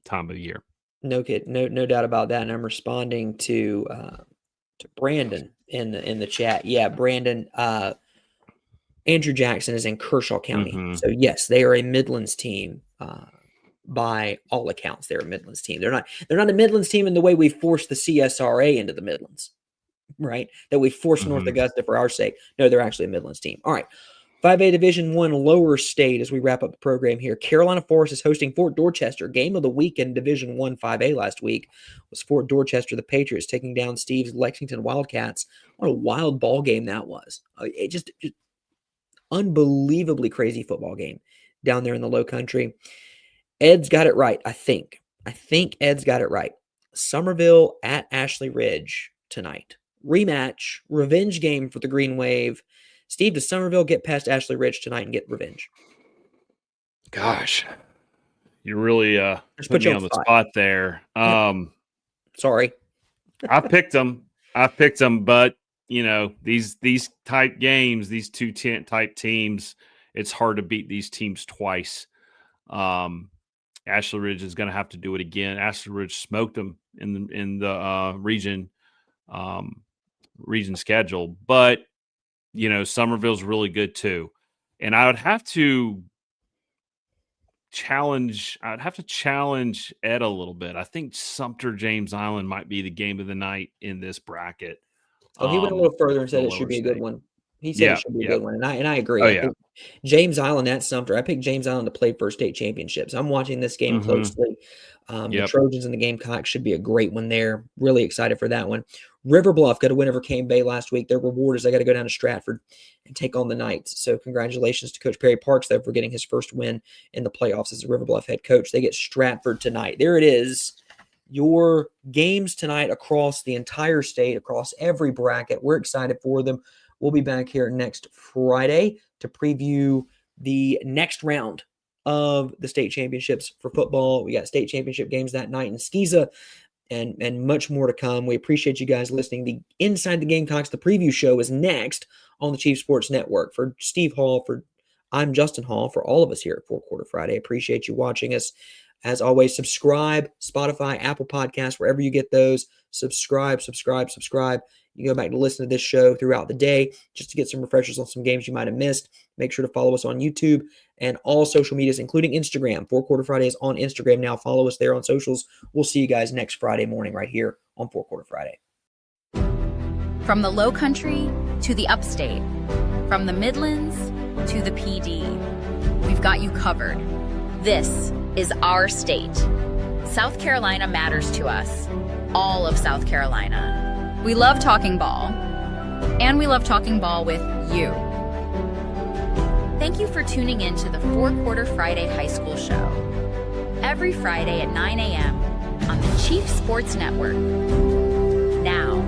time of year. No doubt about that. And I'm responding to Brandon in the chat. Yeah, Brandon. Andrew Jackson is in Kershaw County, so yes, they are a Midlands team. By all accounts, they're a Midlands team. They're not a Midlands team in the way we forced the CSRA into the Midlands, right? That we forced North Augusta for our sake. No, they're actually a Midlands team. All right. 5A Division 1 lower state as we wrap up the program here. Carolina Forest is hosting Fort Dorchester. Game of the week in Division 1 5A last week was Fort Dorchester, the Patriots, taking down Steve's Lexington Wildcats. What a wild ball game that was. It just unbelievably crazy football game down there in the low country. Ed's got it right, I think. Ed's got it right. Somerville at Ashley Ridge tonight. Rematch, revenge game for the Green Wave. Steve, does Somerville get past Ashley Ridge tonight and get revenge? Gosh, you really put me on the spot there. Sorry. I picked them, but you know, these type games, these two type teams, it's hard to beat these teams twice. Ashley Ridge is going to have to do it again. Ashley Ridge smoked them in the region schedule, but you know, Somerville's really good too. And I would have to challenge Ed a little bit. I think Sumter James Island might be the game of the night in this bracket. Oh, he went a little further and said it should be a good one. He said it should be a good one, and I agree. Oh, I think James Island at Sumter. I picked James Island to play for state championships. I'm watching this game closely. The Trojans and the Gamecocks should be a great one there. Really excited for that one. River Bluff got a win over Cane Bay last week. Their reward is they got to go down to Stratford and take on the Knights. So congratulations to Coach Perry Parks, though, for getting his first win in the playoffs as a River Bluff head coach. They get Stratford tonight. There it is. Your games tonight across the entire state, across every bracket. We're excited for them. We'll be back here next Friday to preview the next round of the state championships for football. We got state championship games that night in Skeeza and much more to come. We appreciate you guys listening. The Inside the Gamecocks, the preview show, is next on the Chief Sports Network. For Steve Hall, I'm Justin Hall, for all of us here at Four Quarter Friday. Appreciate you watching us. As always, subscribe, Spotify, Apple Podcasts, wherever you get those. Subscribe. You can go back to listen to this show throughout the day just to get some refreshers on some games you might have missed. Make sure to follow us on YouTube and all social medias, including Instagram. 4 Quarter Friday is on Instagram now. Follow us there on socials. We'll see you guys next Friday morning right here on 4 Quarter Friday. From the Low Country to the Upstate, from the Midlands to the PD, we've got you covered. This is our state. South Carolina matters to us. All of South Carolina. We love talking ball, and we love talking ball with you. Thank you for tuning in to the 4 Quarter Friday High School Show. Every Friday at 9 a.m. on the Chief Sports Network. Now,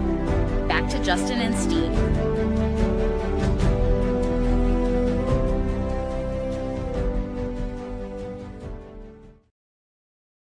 back to Justin and Steve.